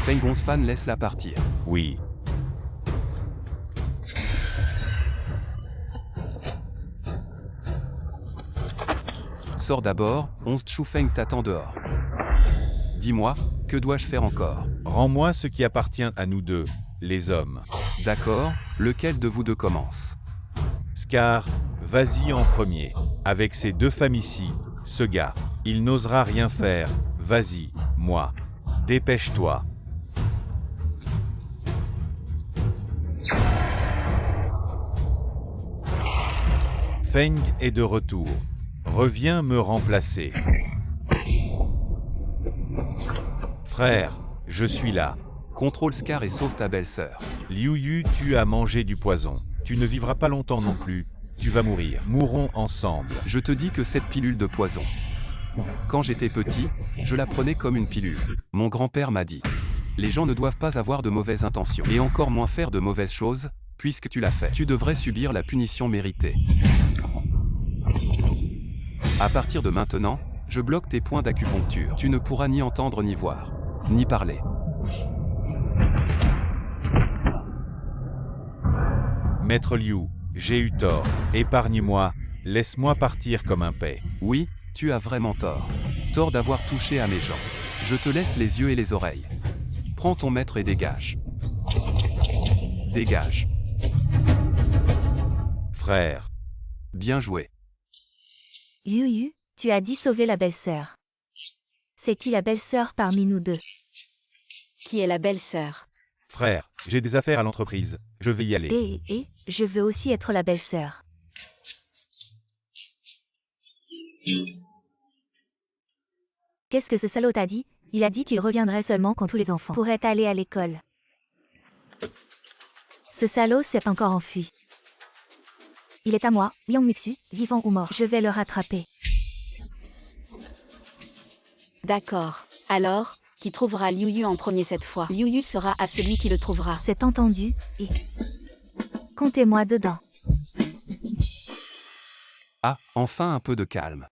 Feng Gongfan, laisse-la partir. Oui. Sors d'abord, 11 Chu Feng t'attend dehors. Dis-moi, que dois-je faire encore? Rends-moi ce qui appartient à nous deux, les hommes. D'accord, lequel de vous deux commence? Scar, vas-y en premier. Avec ces deux femmes ici, ce gars, il n'osera rien faire. Vas-y, moi. Dépêche-toi. Feng est de retour. Reviens me remplacer. Frère, je suis là. Contrôle Scar et sauve ta belle-sœur. Liu Yu, tu as mangé du poison. Tu ne vivras pas longtemps non plus. Tu vas mourir. Mourons ensemble. Je te dis que cette pilule de poison. Quand j'étais petit, je la prenais comme une pilule. Mon grand-père m'a dit. Les gens ne doivent pas avoir de mauvaises intentions. Et encore moins faire de mauvaises choses, puisque tu l'as fait. Tu devrais subir la punition méritée. À partir de maintenant, je bloque tes points d'acupuncture. Tu ne pourras ni entendre ni voir, ni parler. Maître Liu, j'ai eu tort. Épargne-moi, laisse-moi partir comme un paix. Oui, tu as vraiment tort. Tort d'avoir touché à mes gens. Je te laisse les yeux et les oreilles. Prends ton maître et dégage. Dégage. Frère. Bien joué. Liu Yu, tu as dit sauver la belle-sœur. C'est qui la belle-sœur parmi nous deux? Qui est la belle-sœur? Frère, j'ai des affaires à l'entreprise. Je vais y aller. Et je veux aussi être la belle-sœur. Qu'est-ce que ce salaud t'a dit? Il a dit qu'il reviendrait seulement quand tous les enfants pourraient aller à l'école. Ce salaud s'est encore enfui. Il est à moi, Yang Muxu, vivant ou mort. Je vais le rattraper. D'accord. Alors, qui trouvera Liu Yu en premier cette fois? Liu Yu sera à celui qui le trouvera. C'est entendu, et... comptez-moi dedans. Ah, enfin un peu de calme.